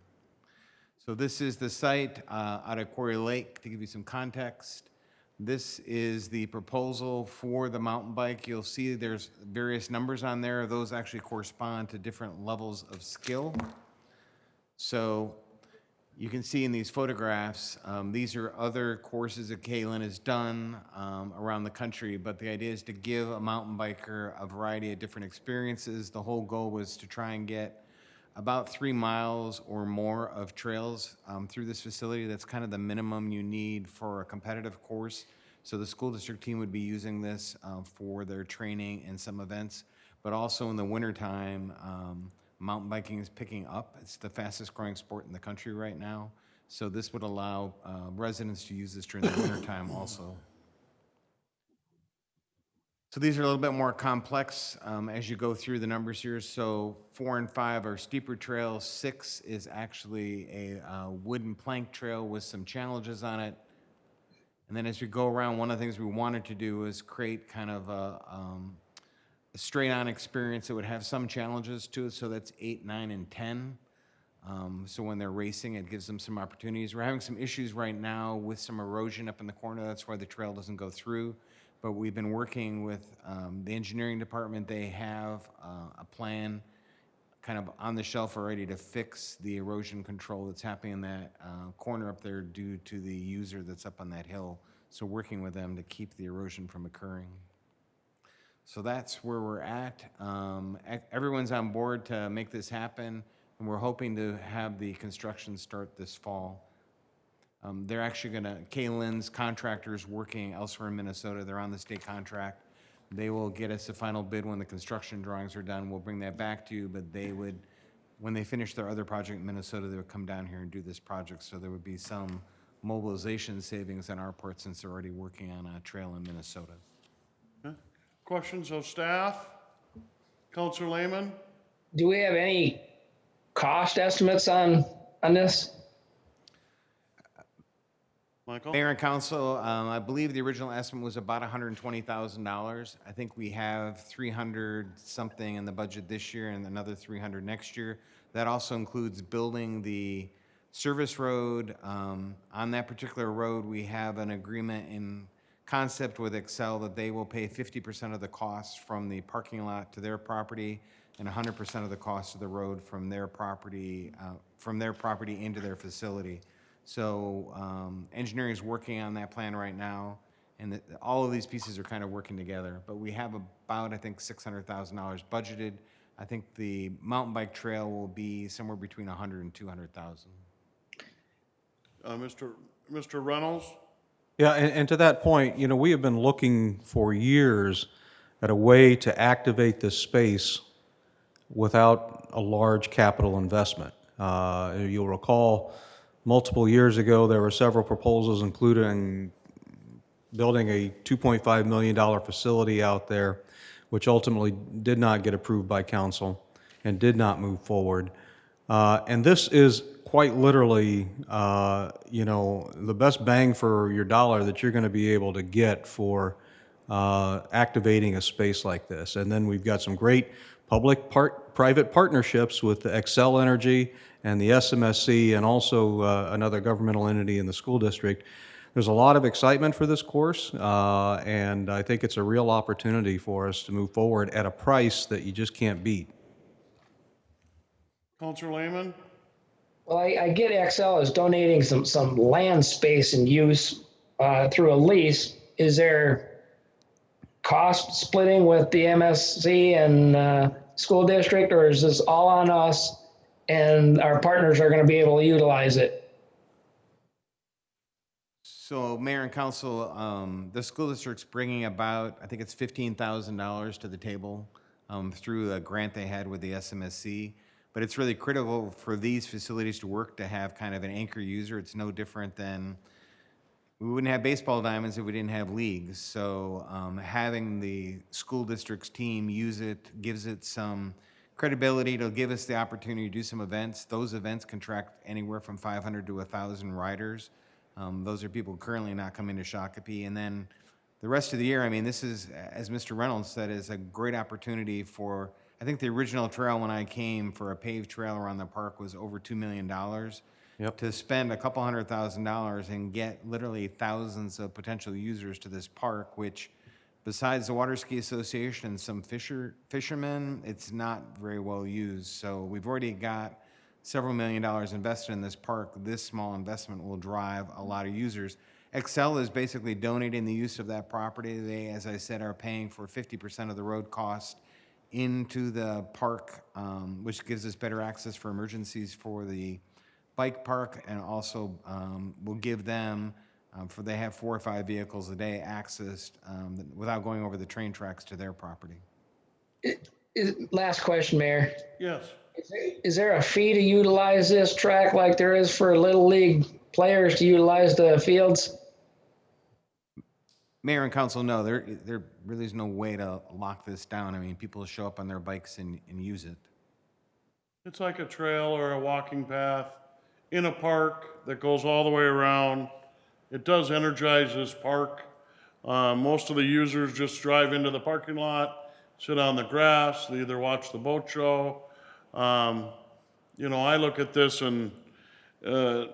So this is the site out at Quarry Lake, to give you some context. This is the proposal for the mountain bike. You'll see there's various numbers on there. Those actually correspond to different levels of skill. So you can see in these photographs, these are other courses that Kaylin has done around the country, but the idea is to give a mountain biker a variety of different experiences. The whole goal was to try and get about 3 miles or more of trails through this facility. That's kind of the minimum you need for a competitive course. So the school district team would be using this for their training and some events, but also in the wintertime, mountain biking is picking up. It's the fastest growing sport in the country right now. So this would allow residents to use this during the wintertime also. So these are a little bit more complex as you go through the numbers here. So 4 and 5 are steeper trails. 6 is actually a wooden plank trail with some challenges on it. And then as we go around, one of the things we wanted to do is create kind of a straight-on experience that would have some challenges to it. So that's 8, 9, and 10. So when they're racing, it gives them some opportunities. We're having some issues right now with some erosion up in the corner. That's why the trail doesn't go through. But we've been working with the engineering department. They have a plan kind of on the shelf already to fix the erosion control that's happening in that corner up there due to the user that's up on that hill. So working with them to keep the erosion from occurring. So that's where we're at. Everyone's on board to make this happen, and we're hoping to have the construction start this fall. They're actually going to, Kaylin's contractors working elsewhere in Minnesota, they're on the state contract. They will get us a final bid when the construction drawings are done. We'll bring that back to you, but they would, when they finish their other project in Minnesota, they would come down here and do this project. So there would be some mobilization savings on our part since they're already working on a trail in Minnesota. Okay. Questions of staff? Counselor Lehman? Do we have any cost estimates on this? Michael? Mayor and council, I believe the original estimate was about $120,000. I think we have 300 something in the budget this year and another 300 next year. That also includes building the service road. On that particular road, we have an agreement in concept with Excel that they will pay 50% of the costs from the parking lot to their property and 100% of the cost of the road from their property into their facility. So engineering is working on that plan right now, and all of these pieces are kind of working together. But we have about, I think, $600,000 budgeted. I think the mountain bike trail will be somewhere between $100,000 and $200,000. Mr. Reynolds? Yeah, and to that point, you know, we have been looking for years at a way to activate this space without a large capital investment. You'll recall multiple years ago, there were several proposals, including building a $2.5 million facility out there, which ultimately did not get approved by council and did not move forward. And this is quite literally, you know, the best bang for your dollar that you're going to be able to get for activating a space like this. And then we've got some great public-private partnerships with the Xcel Energy and the SMSC and also another governmental entity in the school district. There's a lot of excitement for this course, and I think it's a real opportunity for us to move forward at a price that you just can't beat. Counselor Lehman? Well, I get Excel is donating some land space and use through a lease. Is there cost splitting with the MSC and school district, or is this all on us and our partners are going to be able to utilize it? So Mayor and Council, the school district's bringing about, I think it's $15,000 to the table through a grant they had with the SMSC. But it's really critical for these facilities to work to have kind of an anchor user. It's no different than, we wouldn't have baseball diamonds if we didn't have leagues. So having the school district's team use it gives it some credibility. It'll give us the opportunity to do some events. Those events contract anywhere from 500 to 1,000 riders. Those are people currently not coming to Shakopee. And then the rest of the year, I mean, this is, as Mr. Reynolds said, is a great opportunity for, I think the original trail when I came for a paved trail around the park was over $2 million. Yep. to spend a couple $100,000 and get literally thousands of potential users to this park, which besides the Water Ski Association and some fishermen, it's not very well used. So we've already got several $1 million invested in this park. This small investment will drive a lot of users. Excel is basically donating the use of that property. They, as I said, are paying for 50% of the road cost into the park, which gives us better access for emergencies for the bike park, and also will give them, for they have 4 or 5 vehicles a day, access without going over the train tracks to their property. Last question, Mayor. Yes. Is there a fee to utilize this track like there is for Little League players to utilize the fields? Mayor and council, no, there really is no way to lock this down. I mean, people show up on their bikes and use it. It's like a trail or a walking path in a park that goes all the way around. It does energize this park. Most of the users just drive into the parking lot, sit on the grass, they either watch the boat show. You know, I look at this and it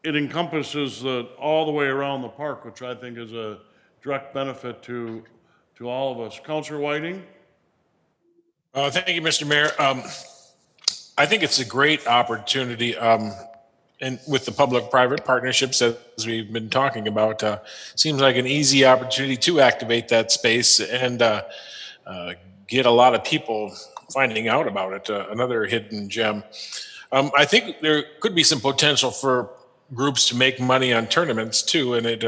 encompasses all the way around the park, which I think is a direct benefit to all of us. Councilor Whiting? Thank you, Mr. Mayor. I think it's a great opportunity, and with the public-private partnerships as we've been talking about, seems like an easy opportunity to activate that space and get a lot of people finding out about it. Another hidden gem. I think there could be some potential for groups to make money on tournaments too, and it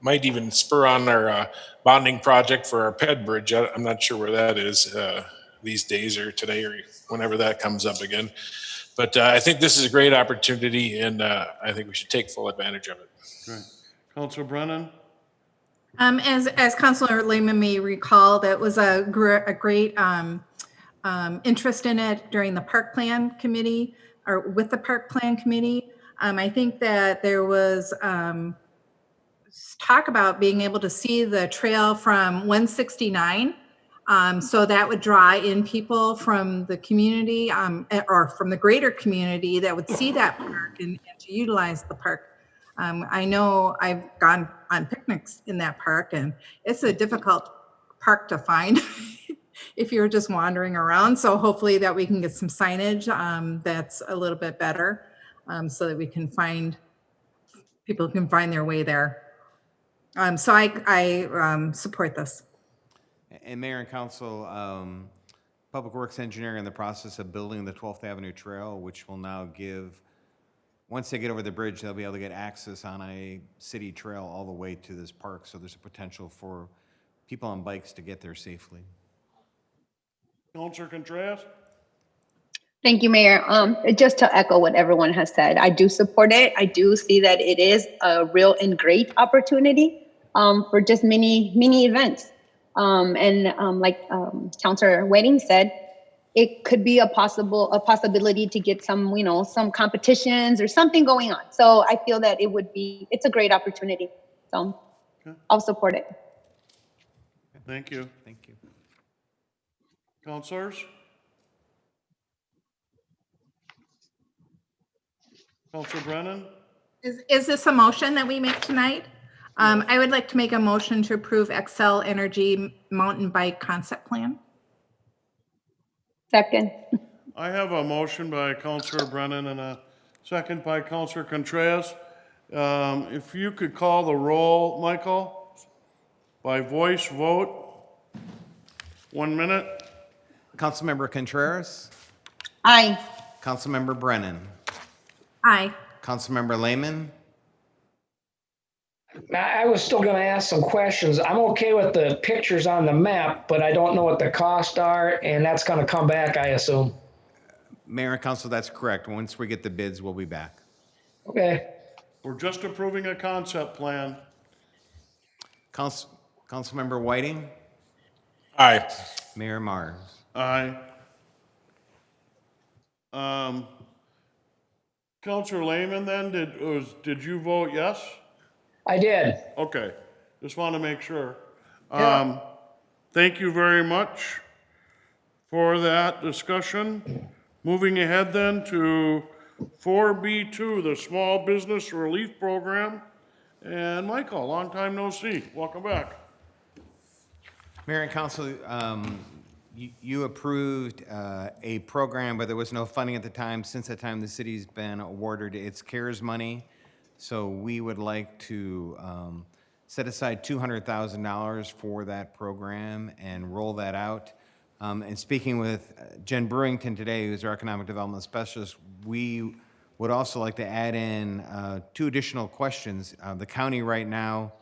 might even spur on our bonding project for our PED bridge. I'm not sure where that is these days or today or whenever that comes up again. But I think this is a great opportunity, and I think we should take full advantage of it. Great. Councilor Brennan? As Councilor Lehman may recall, that was a great interest in it during the Park Plan Committee, or with the Park Plan Committee. I think that there was talk about being able to see the trail from 169. So that would draw in people from the community or from the greater community that would see that park and to utilize the park. I know I've gone on picnics in that park, and it's a difficult park to find if you're just wandering around. So hopefully that we can get some signage that's a little bit better so that we can people can find their way there. So I support this. And Mayor and Council, Public Works Engineering in the process of building the 12th Avenue Trail, which will now give, once they get over the bridge, they'll be able to get access on a city trail all the way to this park. So there's a potential for people on bikes to get there safely. Councilor Contreras? Thank you, Mayor. Just to echo what everyone has said, I do support it. I do see that it is a real and great opportunity for just mini events. Like Councilor Whiting said, it could be a possibility to get some, some competitions or something going on. So I feel that it's a great opportunity. So Okay. I'll support it. Thank you. Thank you. Councilors? Councilor Brennan? Is this a motion that we make tonight? I would like to make a motion to approve Excel Energy Mountain Bike Concept Plan. Second. I have a motion by Councilor Brennan and a second by Councilor Contreras. If you could call the roll, Michael, by voice vote. 1 minute. Councilmember Contreras, Aye. Councilmember Brennan, Aye. Councilmember Lehman, I was still going to ask some questions. I'm okay with the pictures on the map, but I don't know what the costs are, and that's going to come back, I assume. Mayor and Council, that's correct. Once we get the bids, we'll be back. Okay. We're just approving a concept plan. Councilmember Whiting, Aye. Mayor Mars. Aye. Councilor Lehman then, did you vote yes? I did. Okay, just want to make sure. Yeah. Thank you very much for that discussion. Moving ahead then to 4B2, the Small Business Relief Program. And Michael, long time no see. Welcome back. Mayor and Council, you approved a program, but there was no funding at the time. Since that time, the city's been awarded its CARES money. So we would like to set aside $200,000 for that program and roll that out. And speaking with Jen Brewington today, who's our economic development specialist, we would also like to add in 2 additional questions. The county right now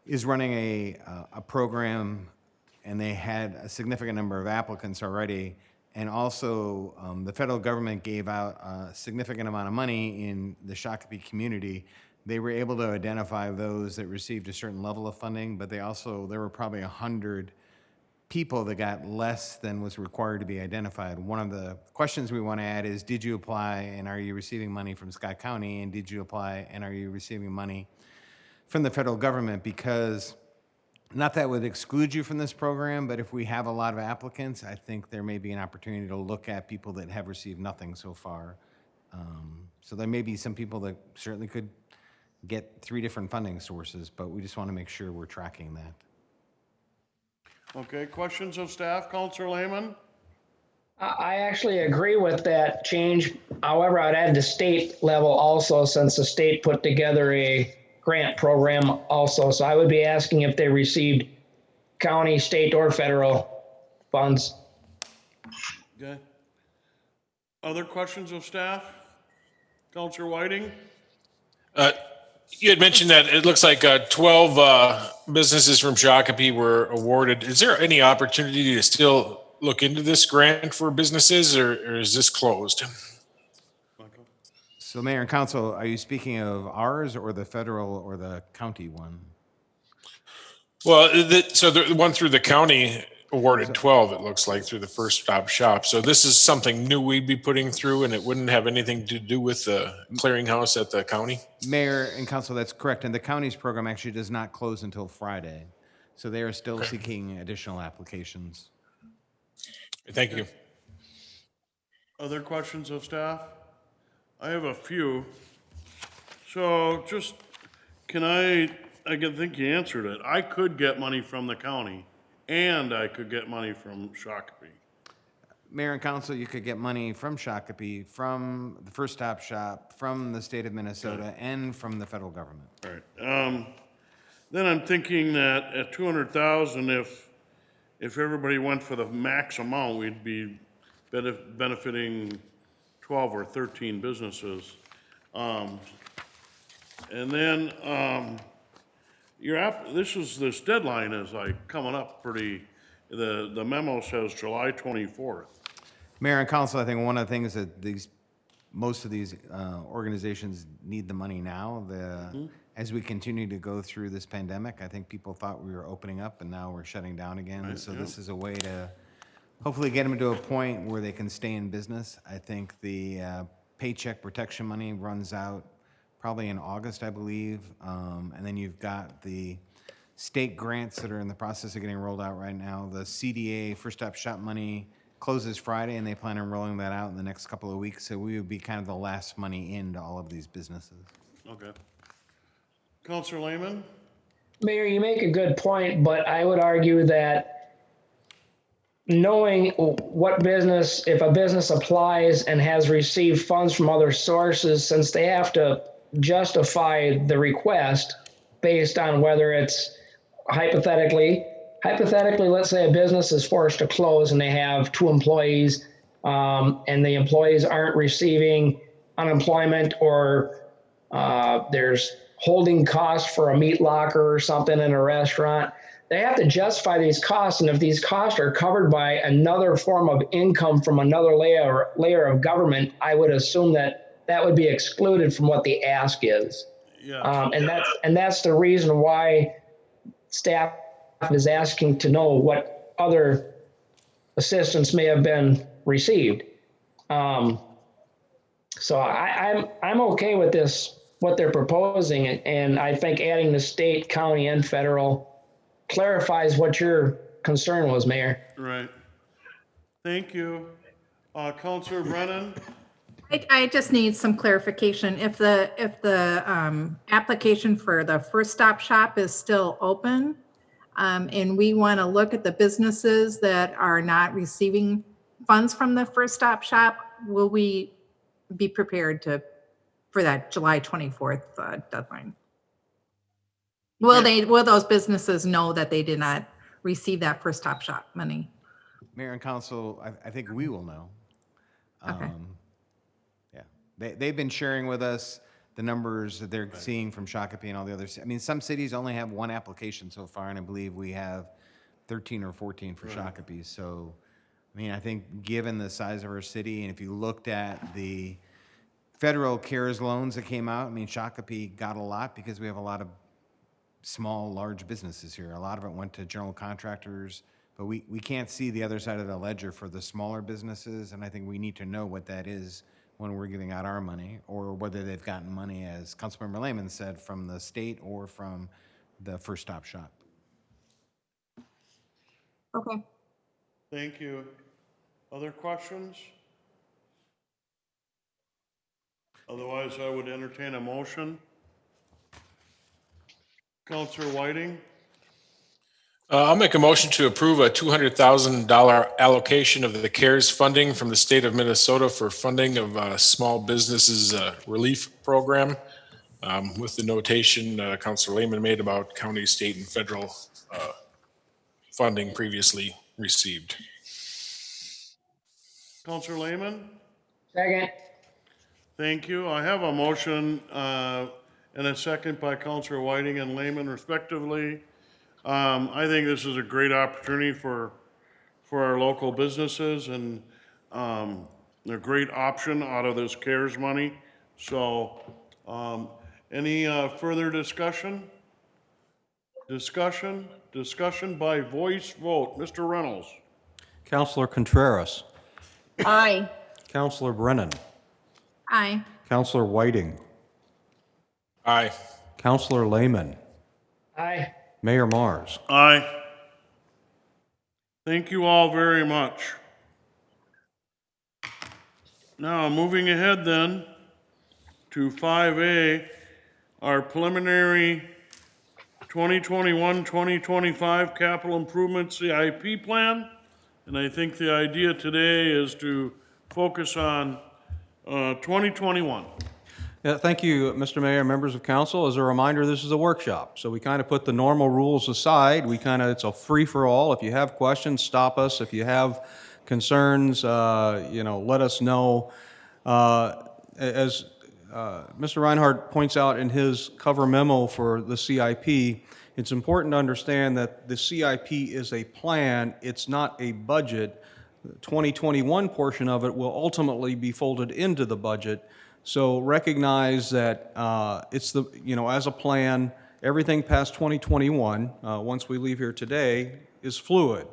is running a program, and they had a significant number of applicants already. And also, the federal government gave out a significant amount of money in the Shakopee community. They were able to identify those that received a certain level of funding, but there were probably 100 people that got less than was required to be identified. One of the questions we want to add is, did you apply and are you receiving money from Scott County? And did you apply and are you receiving money from the federal government? Because not that would exclude you from this program, but if we have a lot of applicants, I think there may be an opportunity to look at people that have received nothing so far. So there may be some people that certainly could get 3 different funding sources, but we just want to make sure we're tracking that. Okay, questions of staff, Counselor Lehman? I actually agree with that change. However, I'd add the state level also, since the state put together a grant program also. So I would be asking if they received county, state, or federal funds. Okay. Other questions of staff? Counselor Whiting? You had mentioned that it looks like 12 businesses from Shakopee were awarded. Is there any opportunity to still look into this grant for businesses, or is this closed? Michael? So Mayor and Council, are you speaking of ours or the federal or the county one? Well, so the one through the county awarded 12, it looks like, through the First Stop Shop. So this is something new we'd be putting through, and it wouldn't have anything to do with the clearinghouse at the county? Mayor and Council, that's correct. And the county's program actually does not close until Friday. So they are still seeking additional applications. Thank you. Other questions of staff? I have a few. So just, I think you answered it. I could get money from the county and I could get money from Shakopee. Mayor and Council, you could get money from Shakopee, from the First Stop Shop, from the state of Minnesota, and from the federal government. All right. Then I'm thinking that at 200,000, if everybody went for the max amount, we'd be benefiting 12 or 13 businesses. And then this deadline is like coming up pretty. The memo says July 24th. Mayor and Council, I think one of the things that most of these organizations need the money now. As we continue to go through this pandemic, I think people thought we were opening up and now we're shutting down again. Right, So yeah. this is a way to hopefully get them to a point where they can stay in business. I think the paycheck protection money runs out probably in August, I believe. And then you've got the state grants that are in the process of getting rolled out right now. The CDA, First Stop Shop money, closes Friday, and they plan on rolling that out in the next couple of weeks. So we would be kind of the last money into all of these businesses. Okay. Counselor Lehman? Mayor, you make a good point, but I would argue that knowing what business, if a business applies and has received funds from other sources, since they have to justify the request based on whether it's hypothetically, let's say a business is forced to close and they have 2 employees, and the employees aren't receiving unemployment, or there's holding costs for a meat locker or something in a restaurant. They have to justify these costs, and if these costs are covered by another form of income from another layer of government, I would assume that would be excluded from what the ask is. Yeah. And that's the reason why staff is asking to know what other assistance may have been received. So I'm okay with this, what they're proposing, and I think adding the state, county, and federal clarifies what your concern was, Mayor. Right. Thank you. Counselor Brennan? I just need some clarification. If the application for the First Stop Shop is still open, and we want to look at the businesses that are not receiving funds from the First Stop Shop, will we be prepared for that July 24th deadline? Will those businesses know that they did not receive that First Stop Shop money? Mayor and council, I think we will know. Okay. Yeah, they've been sharing with us the numbers that they're seeing from Shakopee and all the others. I mean, some cities only have one application so far, and I believe we have 13 or 14 for Shakopee. So, I mean, I think given the size of our city, and if you looked at the federal CARES loans that came out, I mean, Shakopee got a lot because we have a lot of small, large businesses here. A lot of it went to general contractors, but we can't see the other side of the ledger for the smaller businesses, and I think we need to know what that is when we're giving out our money, or whether they've gotten money, as Councilmember Lehman said, from the state or from the First Stop Shop. Okay. Thank you. Other questions? Otherwise, I would entertain a motion. Counselor Whiting? I'll make a motion to approve a $200,000 allocation of the CARES funding from the state of Minnesota for funding of small businesses relief program, with the notation Councilor Lehman made about county, state, and federal funding previously received. Counselor Lehman? Second. Thank you. I have a motion and a second by Counselor Whiting and Lehman respectively. I think this is a great opportunity for our local businesses and a great option out of this CARES money. So any further discussion? Discussion by voice vote. Mr. Reynolds? Counselor Contreras. Aye. Counselor Brennan. Aye. Counselor Whiting. Aye. Counselor Lehman. Aye. Mayor Mars. Aye. Thank you all very much. Now, moving ahead then to 5A, our preliminary 2021-2025 capital improvement CIP plan. And I think the idea today is to focus on 2021. Yeah, thank you, Mr. Mayor, members of council. As a reminder, this is a workshop, so we kind of put the normal rules aside. It's a free-for-all. If you have questions, stop us. If you have concerns, let us know. As Mr. Reinhardt points out in his cover memo for the CIP, it's important to understand that the CIP is a plan. It's not a budget. The 2021 portion of it will ultimately be folded into the budget. So recognize that as a plan, everything past 2021, once we leave here today, is fluid.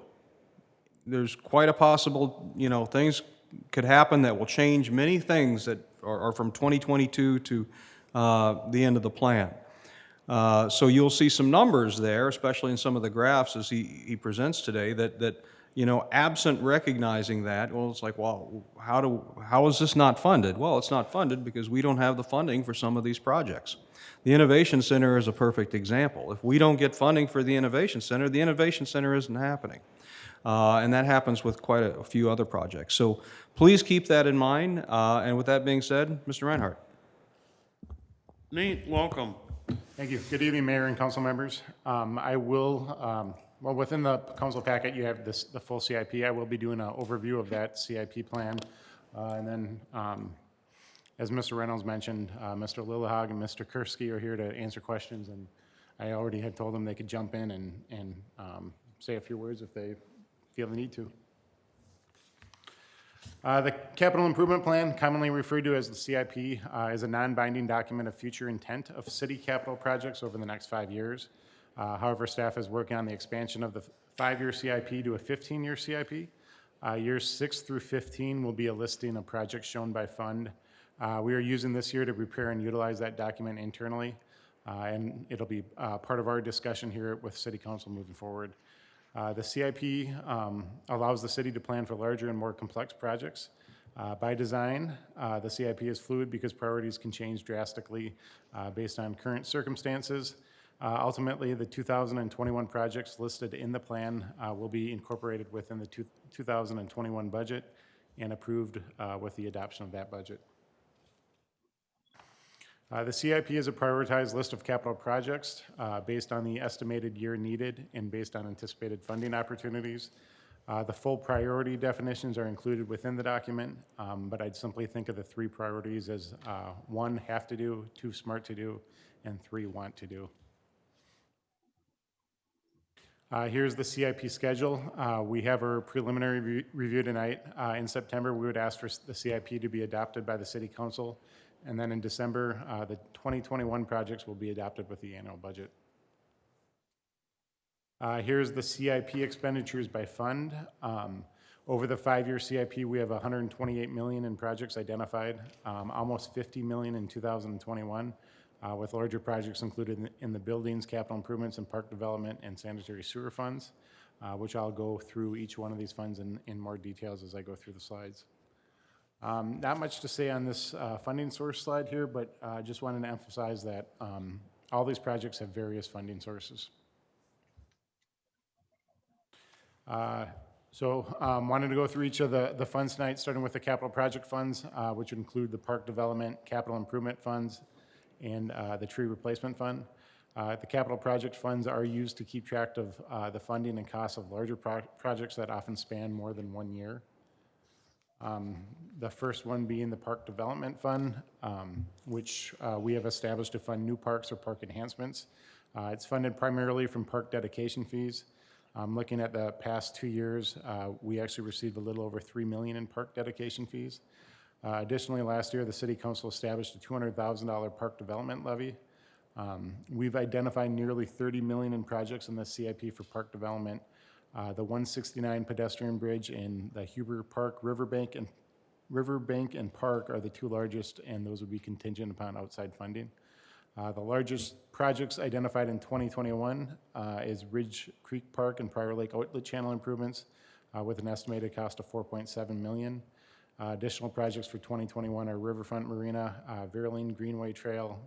There's quite a possible, things could happen that will change many things that are from 2022 to the end of the plan. So you'll see some numbers there, especially in some of the graphs as he presents today, that absent recognizing that, well, it's like, well, how is this not funded? Well, it's not funded because we don't have the funding for some of these projects. The Innovation Center is a perfect example. If we don't get funding for the Innovation Center isn't happening. And that happens with quite a few other projects. So please keep that in mind. And with that being said, Mr. Reinhardt. Nate, welcome. Thank you. Good evening, Mayor and council members. I will, within the council packet, you have the full CIP. I will be doing an overview of that CIP plan. And then, as Mr. Reynolds mentioned, Mr. Lillehag and Mr. Kursky are here to answer questions. And I already had told them they could jump in and say a few words if they feel the need to. The Capital Improvement Plan, commonly referred to as the CIP, is a non-binding document of future intent of city capital projects over the next 5 years. However, staff is working on the expansion of the 5-year CIP to a 15-year CIP. Years 6 through 15 will be a listing of projects shown by fund. We are using this year to prepare and utilize that document internally, and it'll be part of our discussion here with City Council moving forward. The CIP allows the city to plan for larger and more complex projects. By design, the CIP is fluid because priorities can change drastically based on current circumstances. Ultimately, the 2021 projects listed in the plan will be incorporated within the 2021 budget and approved with the adoption of that budget. The CIP is a prioritized list of capital projects based on the estimated year needed and based on anticipated funding opportunities. The full priority definitions are included within the document, but I'd simply think of the 3 priorities as 1, have to do, 2, smart to do, and 3, want to do. Here's the CIP schedule. We have our preliminary review tonight. In September, we would ask for the CIP to be adopted by the City Council, and then in December, the 2021 projects will be adopted with the annual budget. Here's the CIP expenditures by fund. Over the 5-year CIP, we have $128 million in projects identified, almost $50 million in 2021, with larger projects included in the buildings, capital improvements, and park development and sanitary sewer funds, which I'll go through each one of these funds in more details as I go through the slides. Not much to say on this funding source slide here, but I just wanted to emphasize that all these projects have various funding sources. Wanted to go through each of the funds tonight, starting with the capital project funds, which would include the park development, capital improvement funds, and the tree replacement fund. The capital project funds are used to keep track of the funding and costs of larger projects that often span more than 1 year. The first one being the park development fund, which we have established to fund new parks or park enhancements. It's funded primarily from park dedication fees. Looking at the past 2 years, we actually received a little over $3 million in park dedication fees. Additionally, last year, the City Council established a $200,000 park development levy. We've identified nearly $30 million in projects in the CIP for park development. The 169 pedestrian bridge and the Huber Park Riverbank and Park are the 2 largest, and those would be contingent upon outside funding. The largest projects identified in 2021 is Ridge Creek Park and Prior Lake Outlet Channel improvements with an estimated cost of $4.7 million. Additional projects for 2021 are Riverfront Marina, Verlaine Greenway Trail,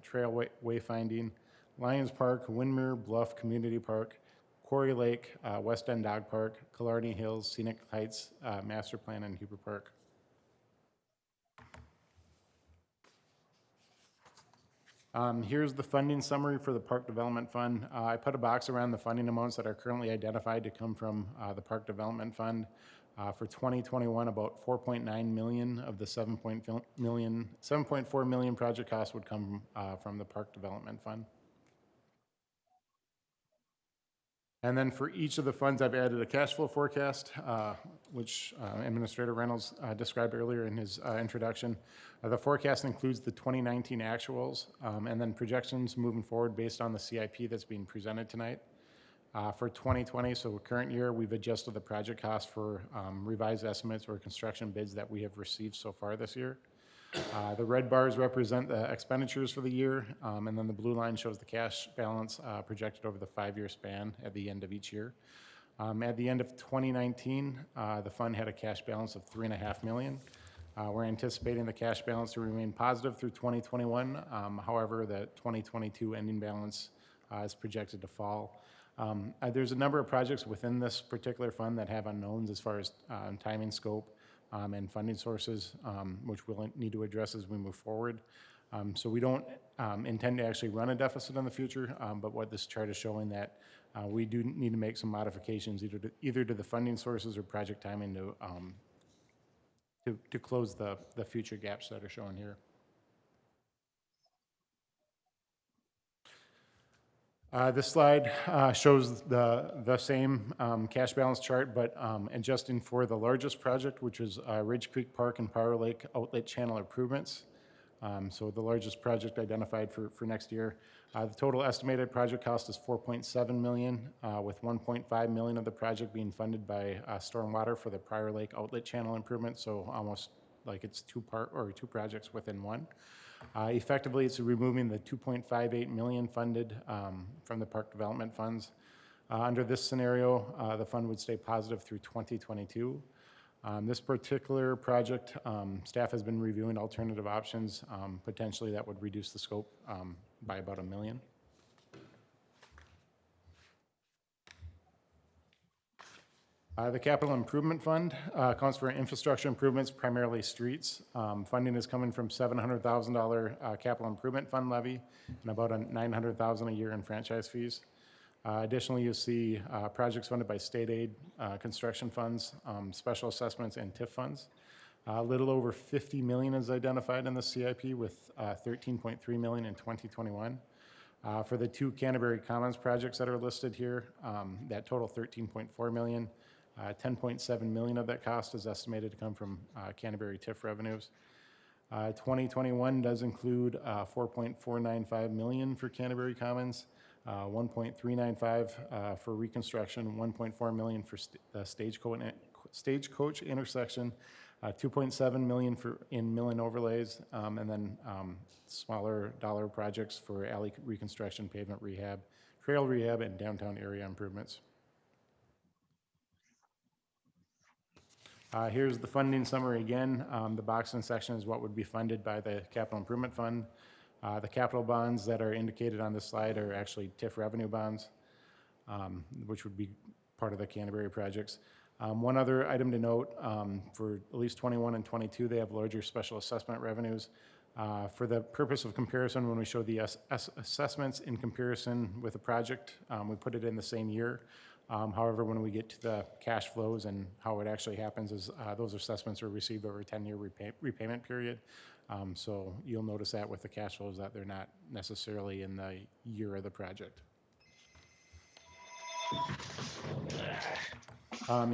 wayfinding, Lions Park, Windmere Bluff Community Park, Quarry Lake, West End Dog Park, Killarney Hills, Scenic Heights Master Plan, and Huber Park. Here's the funding summary for the Park Development Fund. I put a box around the funding amounts that are currently identified to come from the Park Development Fund. For 2021, about $4.9 million of the $7.4 million project costs would come from the Park Development Fund. And then for each of the funds, I've added a cash flow forecast, which Administrator Reynolds described earlier in his introduction. The forecast includes the 2019 actuals and then projections moving forward based on the CIP that's being presented tonight. For 2020, so current year, we've adjusted the project cost for revised estimates or construction bids that we have received so far this year. The red bars represent the expenditures for the year, and then the blue line shows the cash balance projected over the 5-year span at the end of each year. At the end of 2019, the fund had a cash balance of $3.5 million. We're anticipating the cash balance to remain positive through 2021. However, the 2022 ending balance is projected to fall. There's a number of projects within this particular fund that have unknowns as far as timing, scope, and funding sources, which we'll need to address as we move forward. So we don't intend to actually run a deficit in the future, but what this chart is showing that we do need to make some modifications either to the funding sources or project timing to close the future gaps that are shown here. This slide shows the same cash balance chart, but adjusting for the largest project, which is Ridge Creek Park and Prior Lake Outlet Channel improvements. So the largest project identified for next year. The total estimated project cost is $4.7 million, with $1.5 million of the project being funded by stormwater for the Prior Lake Outlet Channel improvement. So almost like it's two projects within one. Effectively, it's removing the $2.58 million funded from the park development funds. Under this scenario, the fund would stay positive through 2022. This particular project, staff has been reviewing alternative options. Potentially that would reduce the scope by about $1 million. The Capital Improvement Fund accounts for infrastructure improvements, primarily streets. Funding is coming from $700,000 capital improvement fund levy and about $900,000 a year in franchise fees. Additionally, you'll see projects funded by state aid, construction funds, special assessments, and TIF funds. A little over $50 million is identified in the CIP, with $13.3 million in 2021. For the two Canterbury Commons projects that are listed here, that total $13.4 million. $10.7 million of that cost is estimated to come from Canterbury TIF revenues. 2021 does include $4.495 million for Canterbury Commons, 1.395 for reconstruction, 1.4 million for the stagecoach intersection, 2.7 million in mill and overlays, and then smaller dollar projects for alley reconstruction, pavement rehab, trail rehab, and downtown area improvements. Here's the funding summary again. The box in section is what would be funded by the Capital Improvement Fund. The capital bonds that are indicated on this slide are actually TIF revenue bonds, which would be part of the Canterbury projects. One other item to note, for at least 21 and 22, they have larger special assessment revenues. For the purpose of comparison, when we show the assessments in comparison with a project, we put it in the same year. However, when we get to the cash flows and how it actually happens is those assessments are received over a 10-year repayment period. So you'll notice that with the cash flows that they're not necessarily in the year of the project.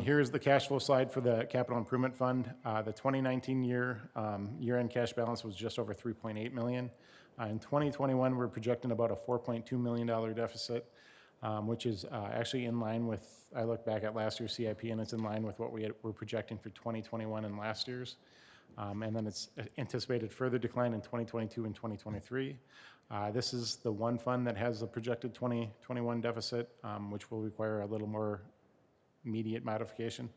Here's the cash flow slide for the Capital Improvement Fund. The 2019 year-end cash balance was just over $3.8 million. In 2021, we're projecting about a $4.2 million deficit, which is actually in line with, I look back at last year's CIP, and it's in line with what we're projecting for 2021 and last year's. And then it's anticipated further decline in 2022 and 2023. This is the one fund that has a projected 2021 deficit, which will require a little more immediate modification,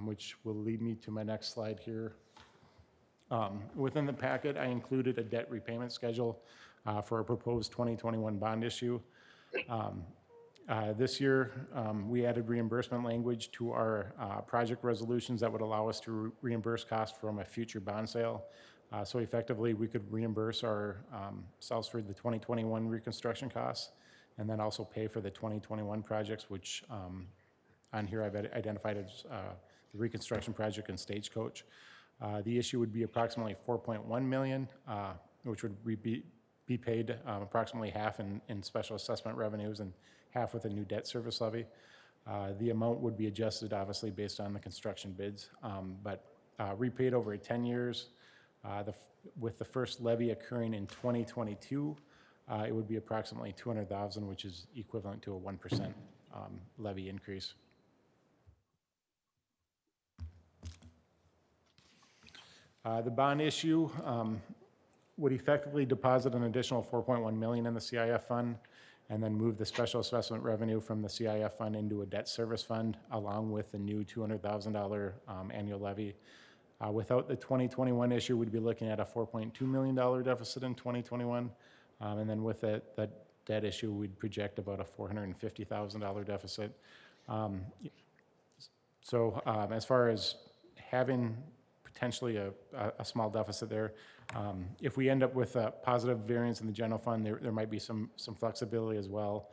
which will lead me to my next slide here. Within the packet, I included a debt repayment schedule for a proposed 2021 bond issue. This year, we added reimbursement language to our project resolutions that would allow us to reimburse costs from a future bond sale. So effectively, we could reimburse ourselves for the 2021 reconstruction costs, and then also pay for the 2021 projects, which on here I've identified as the reconstruction project and stagecoach. The issue would be approximately $4.1 million, which would be paid approximately half in special assessment revenues and half with a new debt service levy. The amount would be adjusted, obviously, based on the construction bids, but repaid over 10 years. With the first levy occurring in 2022, it would be approximately $200,000, which is equivalent to a 1% levy increase. The bond issue would effectively deposit an additional $4.1 million in the CIF fund, and then move the special assessment revenue from the CIF fund into a debt service fund, along with the new $200,000 annual levy. Without the 2021 issue, we'd be looking at a $4.2 million deficit in 2021, and then with that debt issue, we'd project about a $450,000 deficit. So as far as having potentially a small deficit there, if we end up with a positive variance in the general fund, there might be some flexibility as well,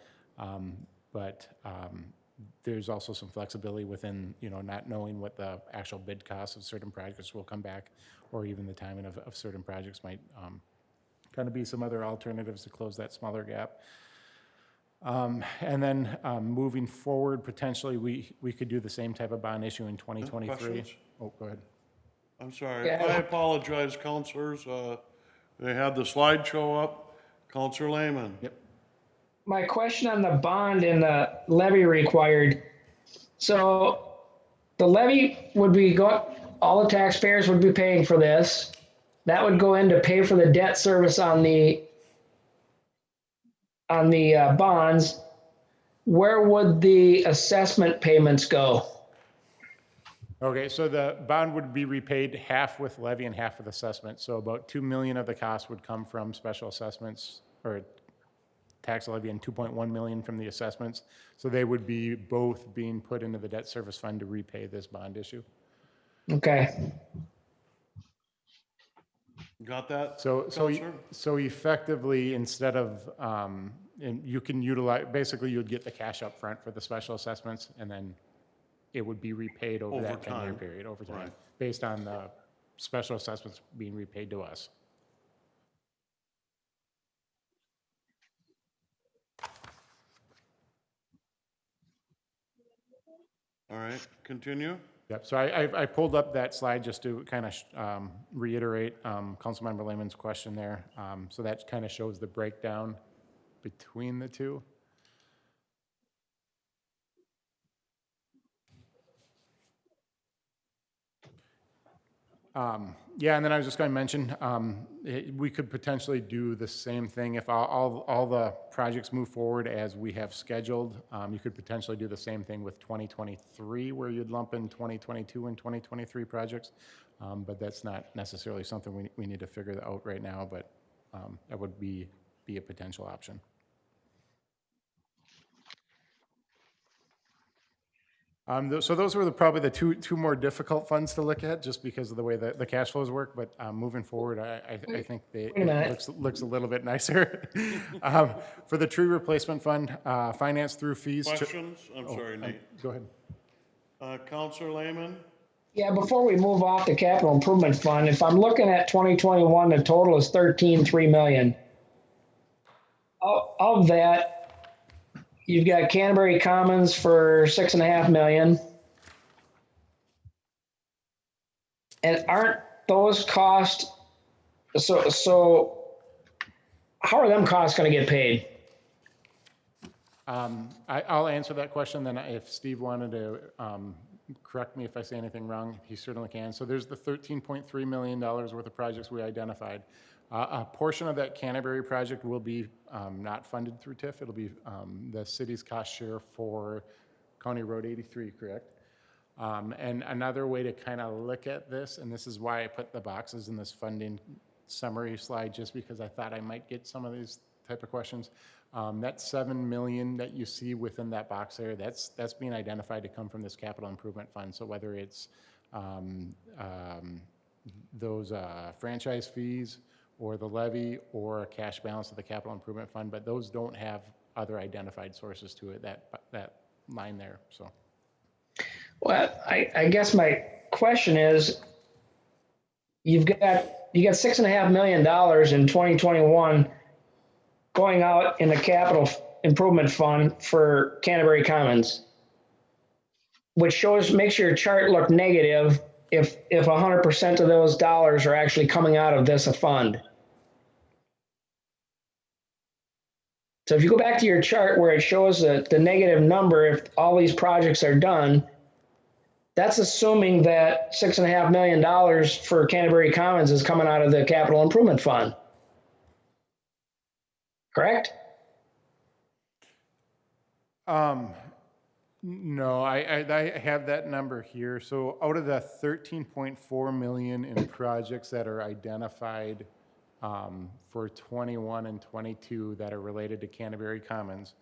but there's also some flexibility within, not knowing what the actual bid costs of certain projects will come back, or even the timing of certain projects might kind of be some other alternatives to close that smaller gap. And then moving forward, potentially we could do the same type of bond issue in 2023. Questions? Oh, go ahead. I'm sorry. Yeah. I apologize, counselors. They had the slideshow up. Counselor Lehman. Yep. My question on the bond and the levy required. So the levy would be all the taxpayers would be paying for this. That would go in to pay for the debt service on the bonds. Where would the assessment payments go? Okay, so the bond would be repaid half with levy and half with assessment. So about 2 million of the cost would come from special assessments or tax levy and 2.1 million from the assessments. So they would be both being put into the debt service fund to repay this bond issue. Okay. Got that, So Counselor? effectively, instead of, and you can utilize, basically you'd get the cash up front for the special assessments, and then it would be repaid over Over that 10-year time. period, over time, Right. based on the special assessments being repaid to us. All right, continue. Yep, so I pulled up that slide just to kind of reiterate Councilmember Lehman's question there. So that kind of shows the breakdown between the two. Yeah, and then I was just going to mention, we could potentially do the same thing if all the projects move forward as we have scheduled. You could potentially do the same thing with 2023, where you'd lump in 2022 and 2023 projects. But that's not necessarily something we need to figure out right now, but that would be a potential option. So those were probably the two more difficult funds to look at, just because of the way that the cash flows work. But moving forward, I think it looks a little bit nicer. For the tree replacement fund, finance through fees. Questions? I'm sorry, Nate. Go ahead. Counselor Lehman? Yeah, before we move off the capital improvement fund, if I'm looking at 2021, the total is 13.3 million. Of that, you've got Canterbury Commons for 6.5 million. And aren't those costs, so how are them costs going to get paid? I'll answer that question, then if Steve wanted to correct me if I say anything wrong, he certainly can. So there's the $13.3 million worth of projects we identified. A portion of that Canterbury project will be not funded through TIF. It'll be the city's cost share for County Road 83, correct? And another way to kind of look at this, and this is why I put the boxes in this funding summary slide, just because I thought I might get some of these type of questions. That 7 million that you see within that box there, that's being identified to come from this capital improvement fund. So whether it's those franchise fees, or the levy, or a cash balance of the capital improvement fund, but those don't have other identified sources to it, that line there, so. Well, I guess my question is, you got $6.5 million in 2021 going out in the capital improvement fund for Canterbury Commons, which makes your chart look negative if 100% of those dollars are actually coming out of this fund. So if you go back to your chart where it shows the negative number, if all these projects are done, that's assuming that $6.5 million for Canterbury Commons is coming out of the capital improvement fund. Correct? No, I have that number here. So out of the 13.4 million in projects that are identified for 21 and 22 that are related to Canterbury Commons,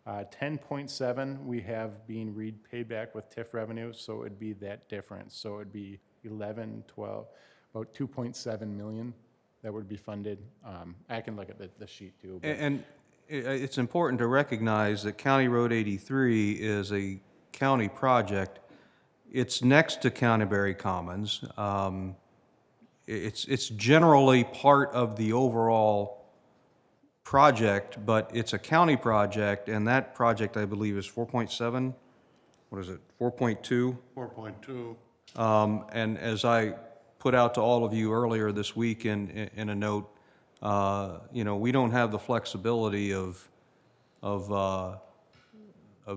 10.7 we have being paid back with TIF revenues, so it'd be that difference. So it'd be 11, 12, about 2.7 million that would be funded. I can look at the sheet too. But. And it's important to recognize that County Road 83 is a county project. It's next to Canterbury Commons. It's generally part of the overall project, but it's a county project, and that project, I believe, is 4.7. What is it? 4.2. 4.2. And as I put out to all of you earlier this week in a note, we don't have the flexibility of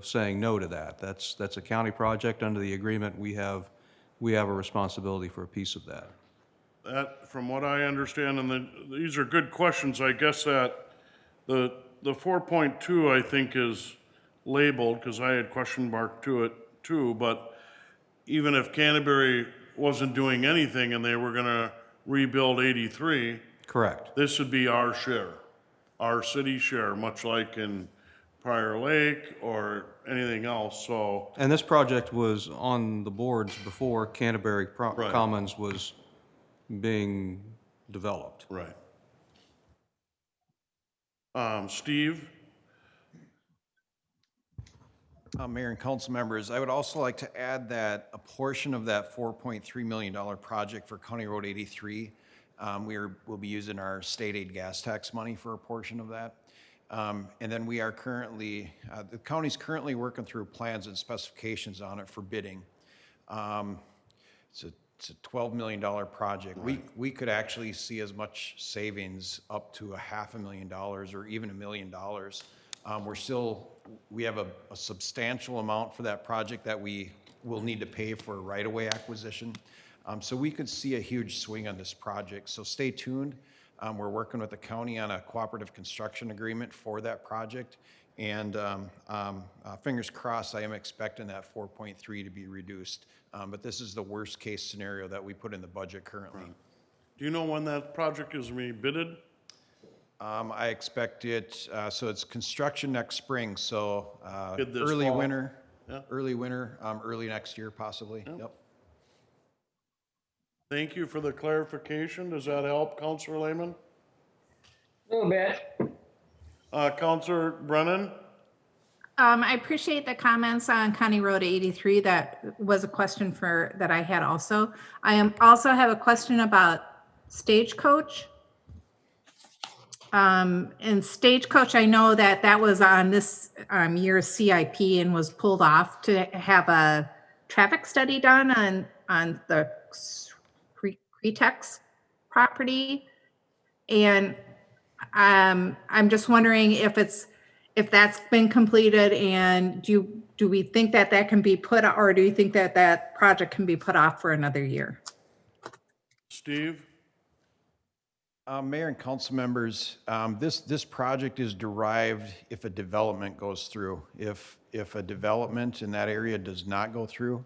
saying no to that. That's a county project. Under the agreement, we have a responsibility for a piece of that. That, from what I understand, and these are good questions, I guess that the 4.2, I think, is labeled, because I had question mark to it too, but even if Canterbury wasn't doing anything and they were gonna rebuild 83, Correct. this would be our share, our city share, much like in Prior Lake or anything else, so, And this project was on the boards before Canterbury Right. Commons was being developed. right. Steve? Mayor and council members, I would also like to add that a portion of that $4.3 million project for County Road 83, we'll be using our state aid gas tax money for a portion of that. And then we are currently, the county's currently working through plans and specifications on it for bidding. It's a $12 million project. We could actually see as much savings up to $500,000 or even $1 million. We have a substantial amount for that project that we will need to pay for right-of-way acquisition. So we could see a huge swing on this project. So stay tuned. We're working with the county on a cooperative construction agreement for that project. And fingers crossed, I am expecting that 4.3 to be reduced. But this is the worst-case scenario that we put in the budget currently. Do you know when that project is to be bidded? I expect it, so it's construction next spring, so Bid this early fall. winter, Yeah. early next year possibly, yep. Thank you for the clarification. Does that help, Counselor Lehman? A little bit. Counselor Brennan? I appreciate the comments on County Road 83. That was a question that I had also. I also have a question about Stagecoach. And Stagecoach, I know that was on this year's CIP and was pulled off to have a traffic study done on the Cretex property. And I'm just wondering if that's been completed, and do we think that can be put, or do you think that project can be put off for another year? Steve? Mayor and council members, this project is derived if a development goes through. If a development in that area does not go through,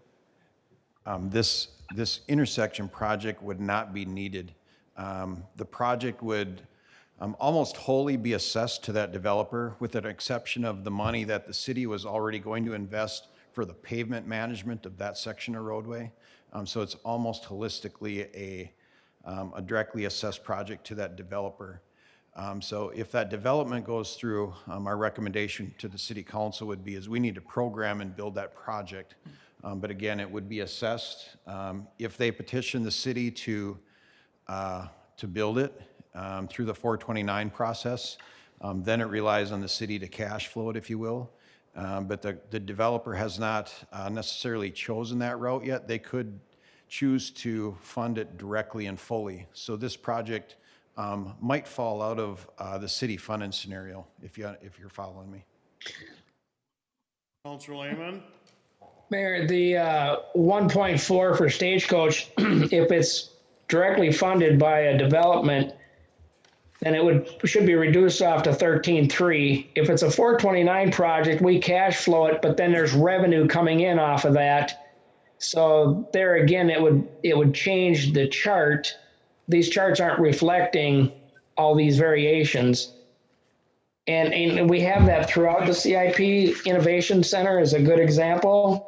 this intersection project would not be needed. The project would almost wholly be assessed to that developer, with an exception of the money that the city was already going to invest for the pavement management of that section of roadway. So it's almost holistically a directly assessed project to that developer. So if that development goes through, our recommendation to the city council would be is we need to program and build that project. But again, it would be assessed. If they petition the city to build it through the 429 process, then it relies on the city to cash flow it, if you will. But the developer has not necessarily chosen that route yet. They could choose to fund it directly and fully. So this project might fall out of the city funding scenario, if you're following me. Counselor Lehman? Mayor, the 1.4 for Stagecoach, if it's directly funded by a development, then should be reduced off to 13.3. If it's a 429 project, we cash flow it, but then there's revenue coming in off of that. So there again, it would change the chart. These charts aren't reflecting all these variations. And we have that throughout the CIP. Innovation Center is a good example.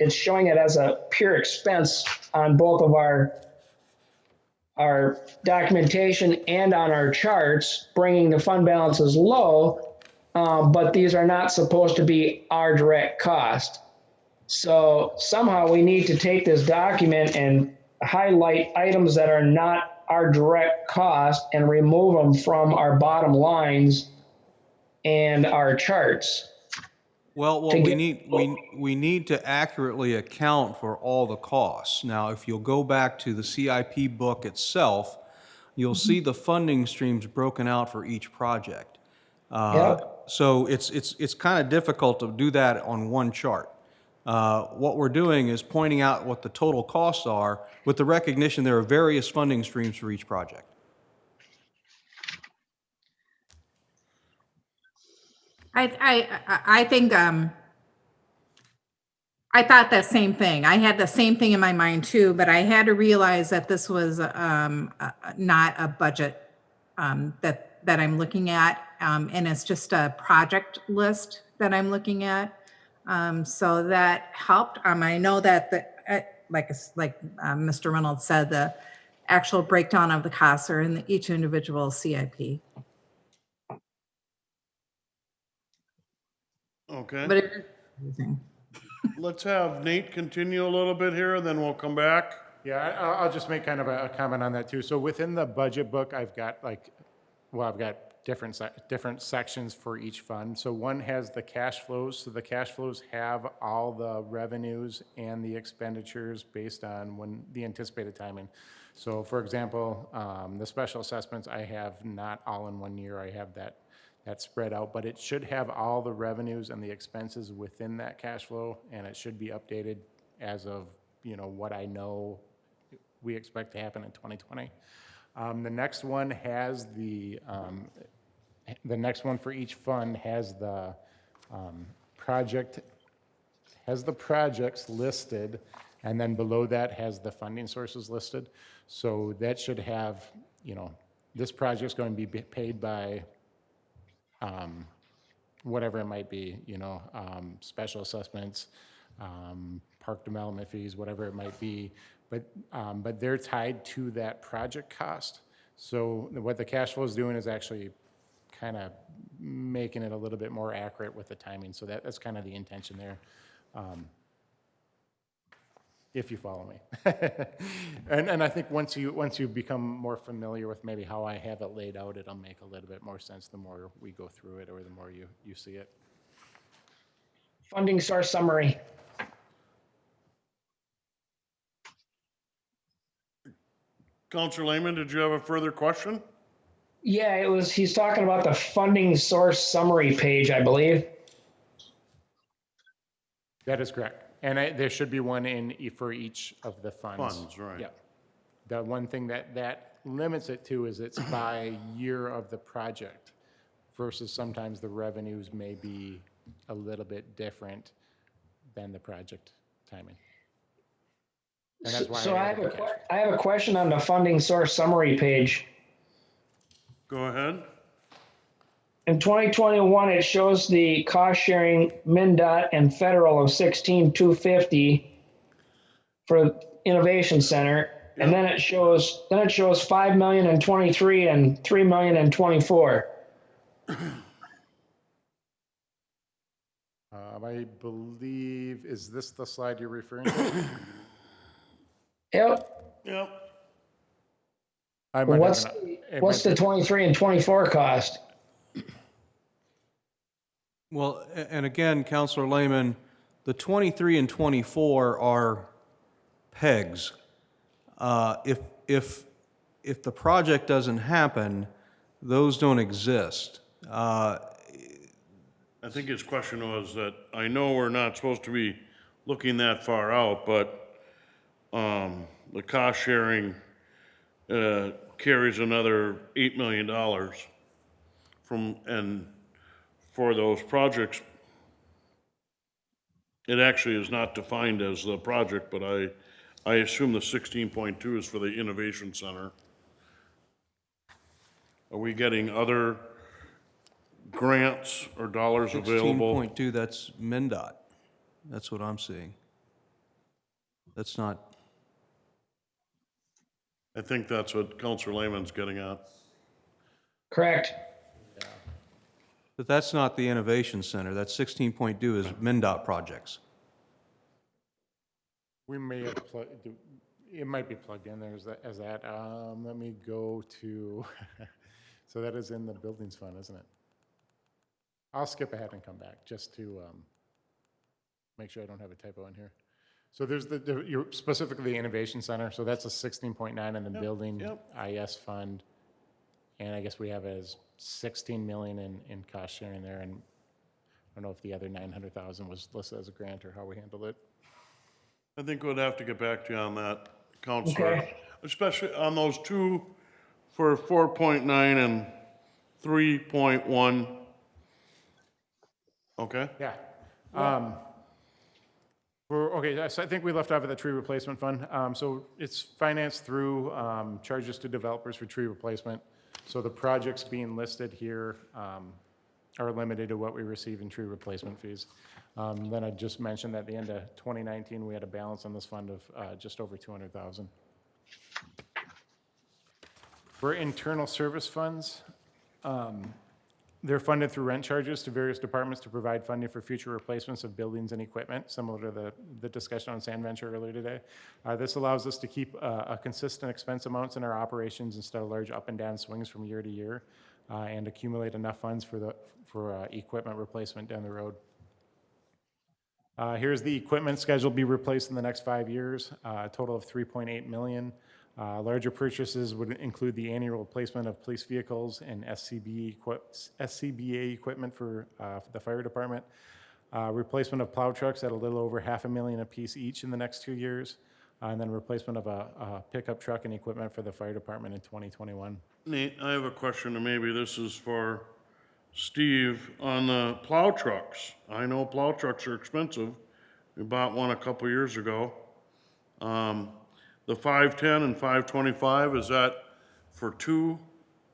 It's showing it as a pure expense on both of our documentation and on our charts, bringing the fund balances low, but these are not supposed to be our direct cost. So somehow we need to take this document and highlight items that are not our direct cost and remove them from our bottom lines and our charts. Well, what we need to accurately account for all the costs. Now, if you'll go back to the CIP book itself, you'll see the funding streams broken out for each project. So it's kind of difficult to do that on one chart. What we're doing is pointing out what the total costs are with the recognition there are various funding streams for each project. I think I thought that same thing. I had the same thing in my mind too, but I had to realize that this was not a budget that I'm looking at, and it's just a project list that I'm looking at. So that helped. I know that like Mr. Reynolds said, the actual breakdown of the costs are in each individual CIP. Okay. But it is confusing. Let's have Nate continue a little bit here, then we'll come back. Yeah, I'll just make kind of a comment on that too. So within the budget book, I've got I've got different sections for each fund. So one has the cash flows. So the cash flows have all the revenues and the expenditures based on when the anticipated timing. So for example, the special assessments I have not all in one year. I have that spread out, but it should have all the revenues and the expenses within that cash flow, and it should be updated as of, what I know we expect to happen in 2020. The next one has the next one for each fund has the projects listed, and then below that has the funding sources listed. So that should have, this project's going to be paid by whatever it might be, special assessments, park development fees, whatever it might be, but they're tied to that project cost. So what the cash flow is doing is actually kind of making it a little bit more accurate with the timing. So that's kind of the intention there. If you follow me. and I think once you become more familiar with maybe how I have it laid out, it'll make a little bit more sense the more we go through it or the more you see it. Funding source summary. Counselor Lehman, did you have a further question? Yeah, he's talking about the funding source summary page, I believe. That is correct. And there should be one for each of the funds. Funds, right. Yep. The one thing that limits it to is it's by year of the project versus sometimes the revenues may be a little bit different than the project timing. And that's why So I added the cash. I have a question on the funding source summary page. Go ahead. In 2021, it shows the cost sharing MnDOT and federal of 16,250 for Innovation Center, and then it shows 5 million in 23 and 3 million in 24. I believe, is this the slide you're referring to? Yep. Yep. What's the 23 and 24 cost? Well, and again, Counselor Lehman, the 23 and 24 are pegs. If the project doesn't happen, those don't exist. I think his question was that I know we're not supposed to be looking that far out, but the cost sharing carries another $8 million for those projects. It actually is not defined as the project, but I assume the 16.2 is for the Innovation Center. Are we getting other grants or dollars available? 16.2, that's MnDOT. That's what I'm seeing. That's not, I think that's what Counselor Lehman's getting at. Correct. but that's not the Innovation Center. That 16.2 is MnDOT projects. We may have it might be plugged in there as that. Let me go to, so that is in the buildings fund, isn't it? I'll skip ahead and come back just to make sure I don't have a typo in here. So there's you're specifically the Innovation Center. So that's a 16.9 in the building IS fund. And I guess we have as 16 million in cost sharing there. And I don't know if the other 900,000 was listed as a grant or how we handled it. I think we'd have to get back to you on that, Counselor. Okay. Especially on those two for 4.9 and 3.1. Okay? Yeah. Okay, so I think we left off at the tree replacement fund. So it's financed through charges to developers for tree replacement. So the projects being listed here are limited to what we receive in tree replacement fees. Then I just mentioned that at the end of 2019, we had a balance on this fund of just over 200,000. For internal service funds, they're funded through rent charges to various departments to provide funding for future replacements of buildings and equipment, similar to the discussion on Sand Venture earlier today. This allows us to keep a consistent expense amounts in our operations instead of large up and down swings from year to year, and accumulate enough funds for equipment replacement down the road. Here's the equipment schedule to be replaced in the next 5 years, a total of $3.8 million. Larger purchases would include the annual replacement of police vehicles and SCBA equipment for the fire department, replacement of plow trucks at a little over $500,000 apiece each in the next 2 years, and then replacement of a pickup truck and equipment for the fire department in 2021. Nate, I have a question, and maybe this is for Steve. On the plow trucks, I know plow trucks are expensive. We bought one a couple years ago. The 510 and 525, is that for 2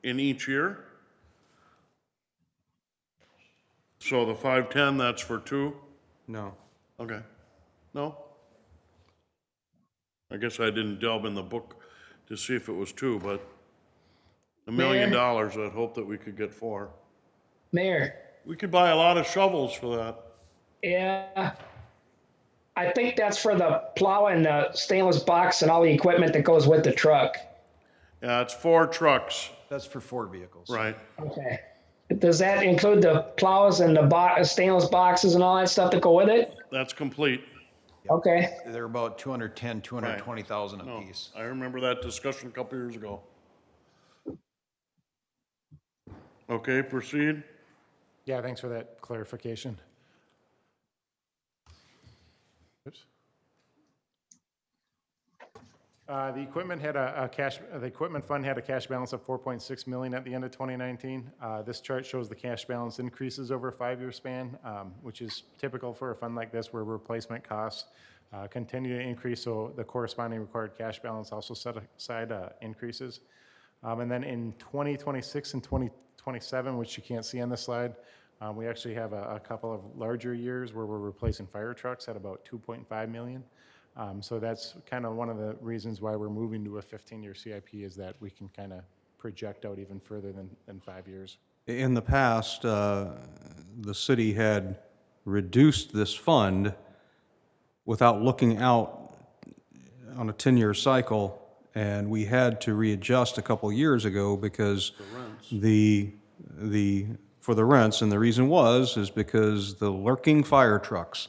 in each year? So the 510, that's for 2? No. Okay. No? I guess I didn't delve in the book to see if it was 2, but $1 million, I'd hope that we could get 4. Mayor, We could buy a lot of shovels for that. yeah, I think that's for the plow and the stainless box and all the equipment that goes with the truck. Yeah, it's 4 trucks, That's for 4 vehicles. right? Okay. Does that include the plows and the stainless boxes and all that stuff that go with it? That's complete. Okay. They're about 210, 220,000 No, apiece. I remember that discussion a couple years ago. Okay, proceed. Yeah, thanks for that clarification. Oops. The equipment fund had a cash balance of $4.6 million at the end of 2019. This chart shows the cash balance increases over a 5-year span, which is typical for a fund like this where replacement costs continue to increase, so the corresponding required cash balance also set aside increases. And then in 2026 and 2027, which you can't see on this slide, we actually have a couple of larger years where we're replacing fire trucks at about $2.5 million. So that's kind of one of the reasons why we're moving to a 15-year CIP, is that we can kind of project out even further than 5 years. In the past, the city had reduced this fund without looking out on a 10-year cycle, and we had to readjust a couple years ago because for the rents, and the reason is because the lurking fire trucks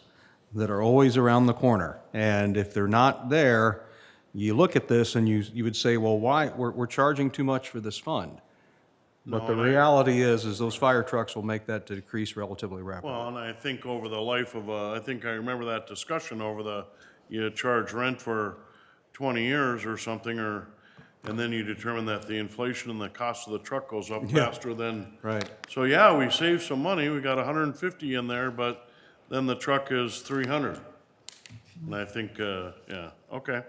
that are always around the corner, and if they're not there, you look at this and you would say, well, why we're charging too much for this fund? But the reality is those fire trucks will make that decrease relatively rapidly. Well, and I think over the life of I think I remember that discussion over you charge rent for 20 years or something, and then you determine that the inflation and the cost of the truck goes up faster than. Right. So yeah, we saved some money. We got 150 in there, but then the truck is 300. And I think, yeah, okay.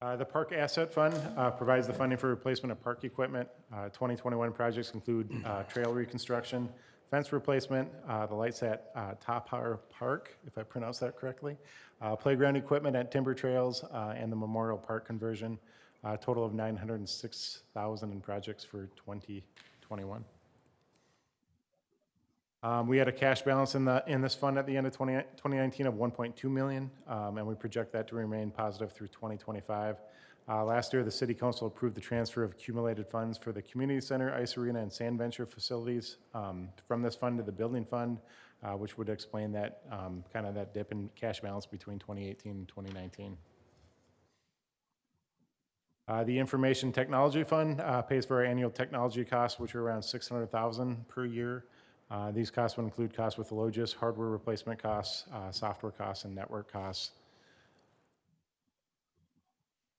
The Park Asset Fund provides the funding for replacement of park equipment. 2021 projects include trail reconstruction, fence replacement, the lights at Topar Park, if I pronounced that correctly, playground equipment at Timber Trails, and the Memorial Park conversion. A total of $906,000 in projects for 2021. We had a cash balance in this fund at the end of 2019 of $1.2 million, and we project that to remain positive through 2025. Last year, the City Council approved the transfer of accumulated funds for the Community Center, Ice Arena, and Sand Venture facilities from this fund to the Building Fund, which would explain that kind of that dip in cash balance between 2018 and 2019. The Information Technology Fund pays for our annual technology costs, which are around $600,000 per year. These costs would include costs with Logis, hardware replacement costs, software costs, and network costs.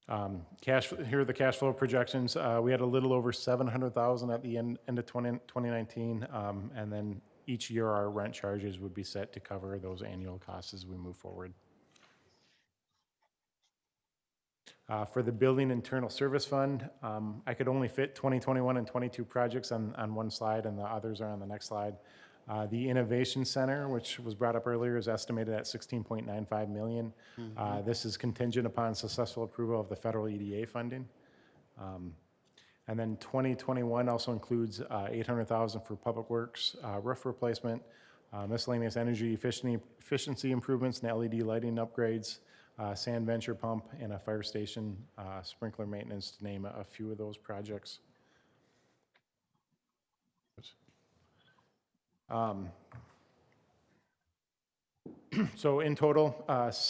Here are the cash flow projections. We had a little over $700,000 at the end of 2019, and then each year our rent charges would be set to cover those annual costs as we move forward. For the Building Internal Service Fund, I could only fit 2021 and 22 projects on one slide, and the others are on the next slide. The Innovation Center, which was brought up earlier, is estimated at $16.95 million. This is contingent upon successful approval of the federal EDA funding. And then 2021 also includes $800,000 for Public Works, roof replacement, miscellaneous energy efficiency improvements and LED lighting upgrades, sand venture pump, and a fire station sprinkler maintenance, to name a few of those projects. So in total,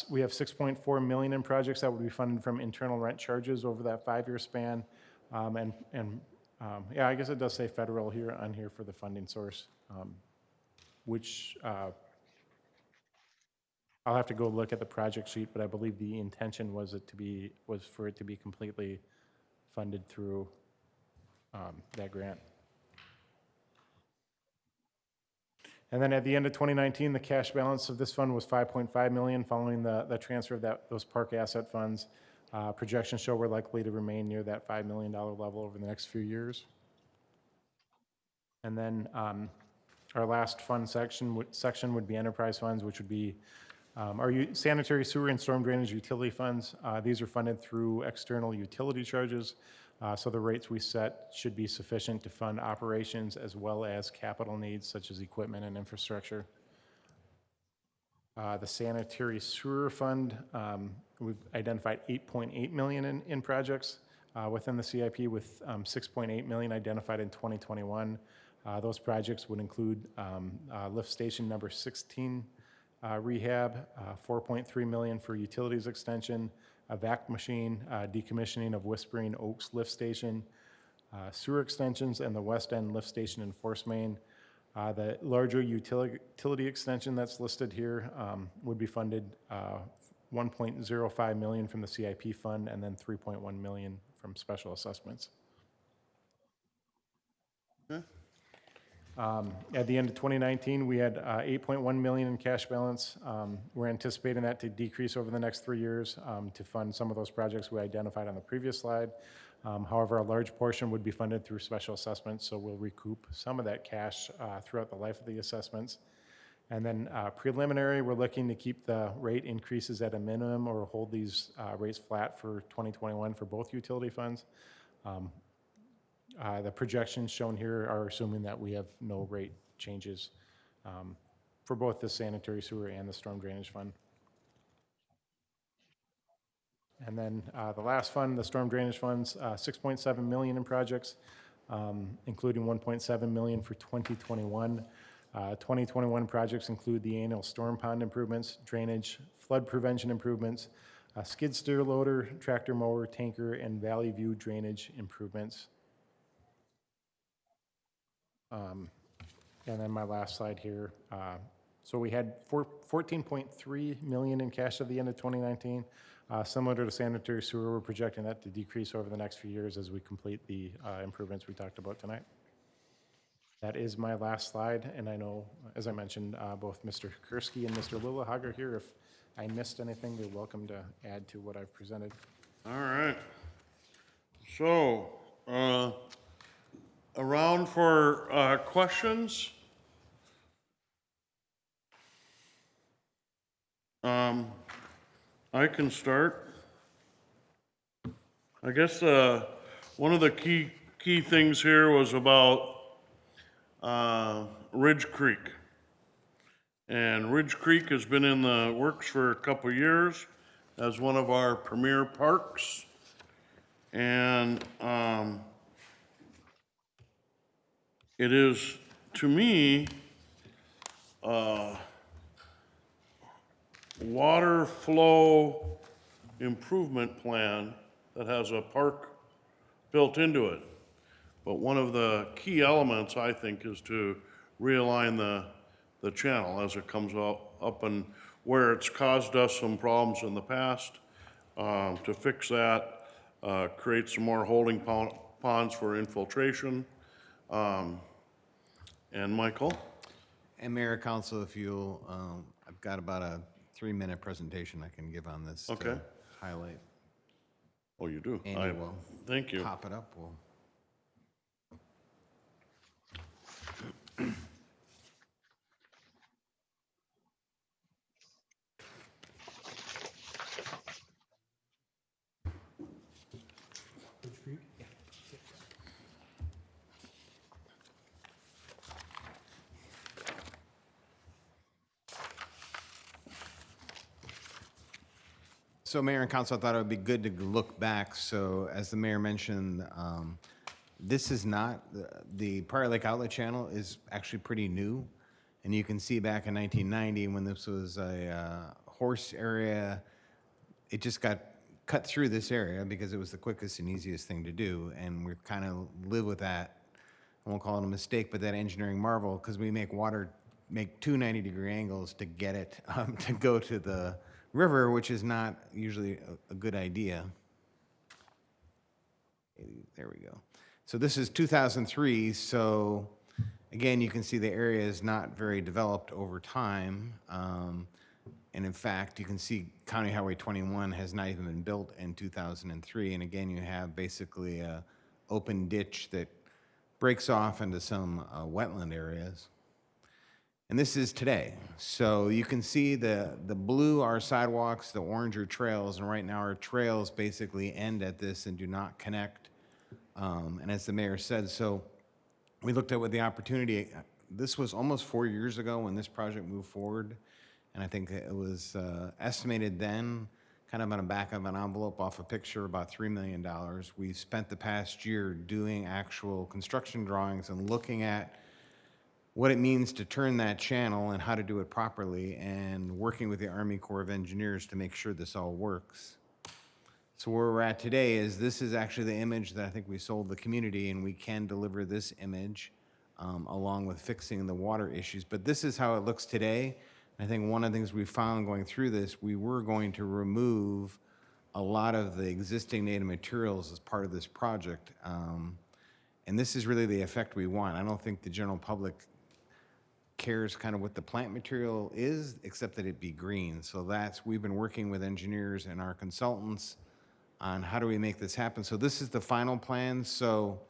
we have $6.4 million in projects that would be funded from internal rent charges over that 5-year span. Yeah, I guess it does say federal here on here for the funding source, which I'll have to go look at the project sheet, but I believe the intention was for it to be completely funded through that grant. And then at the end of 2019, the cash balance of this fund was $5.5 million following the transfer of those park asset funds. Projections show we're likely to remain near that $5 million level over the next few years. And then our last fund section would be enterprise funds, which would be our sanitary sewer and storm drainage utility funds. These are funded through external utility charges. So the rates we set should be sufficient to fund operations as well as capital needs such as equipment and infrastructure. The sanitary sewer fund, we've identified $8.8 million in projects within the CIP, with $6.8 million identified in 2021. Those projects would include lift station number 16 rehab, $4.3 million for utilities extension, a vac machine, decommissioning of Whispering Oaks lift station, sewer extensions, and the West End lift station and force main. The larger utility extension that's listed here would be funded $1.05 million from the CIP fund and then $3.1 million from special assessments. Okay. At the end of 2019, we had $8.1 million in cash balance. We're anticipating that to decrease over the next 3 years to fund some of those projects we identified on the previous slide. However, a large portion would be funded through special assessments, so we'll recoup some of that cash throughout the life of the assessments. And then preliminary, we're looking to keep the rate increases at a minimum or hold these rates flat for 2021 for both utility funds. The projections shown here are assuming that we have no rate changes for both the sanitary sewer and the storm drainage fund. And then the last fund, the storm drainage funds, $6.7 million in projects, including $1.7 million for 2021. 2021 projects include the annual storm pond improvements, drainage, flood prevention improvements, skid steer loader, tractor mower, tanker, and Valley View drainage improvements. And then my last slide here. So we had $14.3 million in cash at the end of 2019. Similar to the sanitary sewer, we're projecting that to decrease over the next few years as we complete the improvements we talked about tonight. That is my last slide, and I know, as I mentioned, both Mr. Kursky and Mr. Lillehag are here. If I missed anything, they're welcome to add to what I've presented. All right. So, around for questions. I can start. I guess one of the key things here was about Ridge Creek. And Ridge Creek has been in the works for a couple years as one of our premier parks. And it is, to me, water flow improvement plan that has a park built into it. But one of the key elements, I think, is to realign the channel as it comes up and where it's caused us some problems in the past, to fix that, create some more holding ponds for infiltration. And Michael? And Mayor, Council, if you'll, I've got about a 3-minute presentation I can give on this. Okay. To highlight. Oh, you do? Andy will Thank you. pop it up. We'll So Mayor and Council, I thought it would be good to look back. So as the mayor mentioned, this is not, the Prior Lake Outlet Channel is actually pretty new. And you can see back in 1990 when this was a horse area, it just got cut through this area because it was the quickest and easiest thing to do. And we've kind of lived with that. I won't call it a mistake, but that engineering marvel, because we make water make two 90-degree angles to get it to go to the river, which is not usually a good idea. There we go. So this is 2003. So again, you can see the area is not very developed over time. And in fact, you can see County Highway 21 has not even been built in 2003. And again, you have basically a open ditch that breaks off into some wetland areas. And this is today. So you can see the blue are sidewalks, the orange are trails, and right now our trails basically end at this and do not connect. And as the mayor said, so we looked at what the opportunity, this was almost 4 years ago when this project moved forward. And I think it was estimated then, kind of on the back of an envelope off a picture, about $3 million. We spent the past year doing actual construction drawings and looking at what it means to turn that channel and how to do it properly, and working with the Army Corps of Engineers to make sure this all works. So where we're at today is this is actually the image that I think we sold the community, and we can deliver this image along with fixing the water issues. But this is how it looks today. I think one of the things we found going through this, we were going to remove a lot of the existing native materials as part of this project. And this is really the effect we want. I don't think the general public cares kind of what the plant material is, except that it be green. So we've been working with engineers and our consultants on how do we make this happen. So this is the final plan. So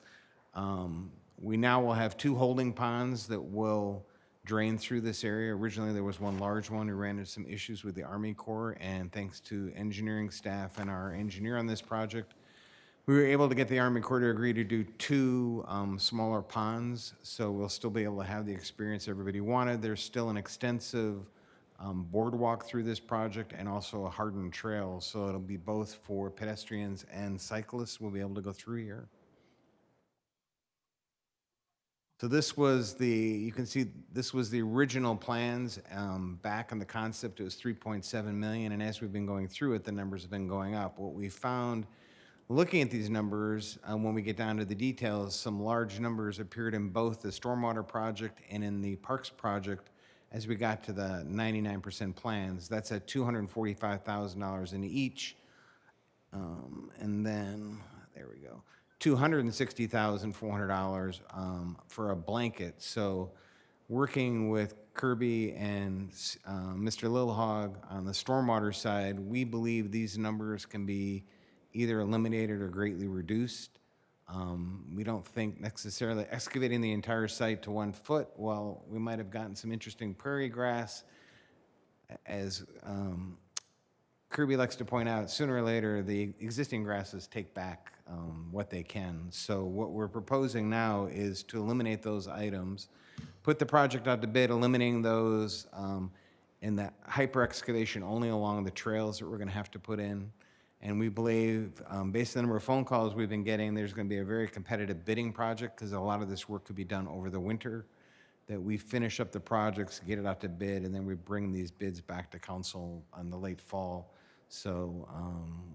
we now will have 2 holding ponds that will drain through this area. Originally, there was one large one who ran into some issues with the Army Corps, and thanks to engineering staff and our engineer on this project, we were able to get the Army Corps to agree to do 2 smaller ponds, so we'll still be able to have the experience everybody wanted. There's still an extensive boardwalk through this project and also a hardened trail, so it'll be both for pedestrians and cyclists will be able to go through here. So this was you can see this was the original plans. Back on the concept, it was 3.7 million, and as we've been going through it, the numbers have been going up. What we found looking at these numbers, when we get down to the details, some large numbers appeared in both the stormwater project and in the parks project as we got to the 99% plans. That's at $245,000 in each. And then, there we go, $260,400 for a blanket. So working with Kirby and Mr. Lilhog on the stormwater side, we believe these numbers can be either eliminated or greatly reduced. We don't think necessarily excavating the entire site to 1 foot. Well, we might have gotten some interesting prairie grass. As Kirby likes to point out, sooner or later, the existing grasses take back what they can. So what we're proposing now is to eliminate those items, put the project out to bid, eliminating those in that hyper excavation only along the trails that we're going to have to put in. And we believe, based on the number of phone calls we've been getting, there's going to be a very competitive bidding project because a lot of this work could be done over the winter, that we finish up the projects, get it out to bid, and then we bring these bids back to council in the late fall. So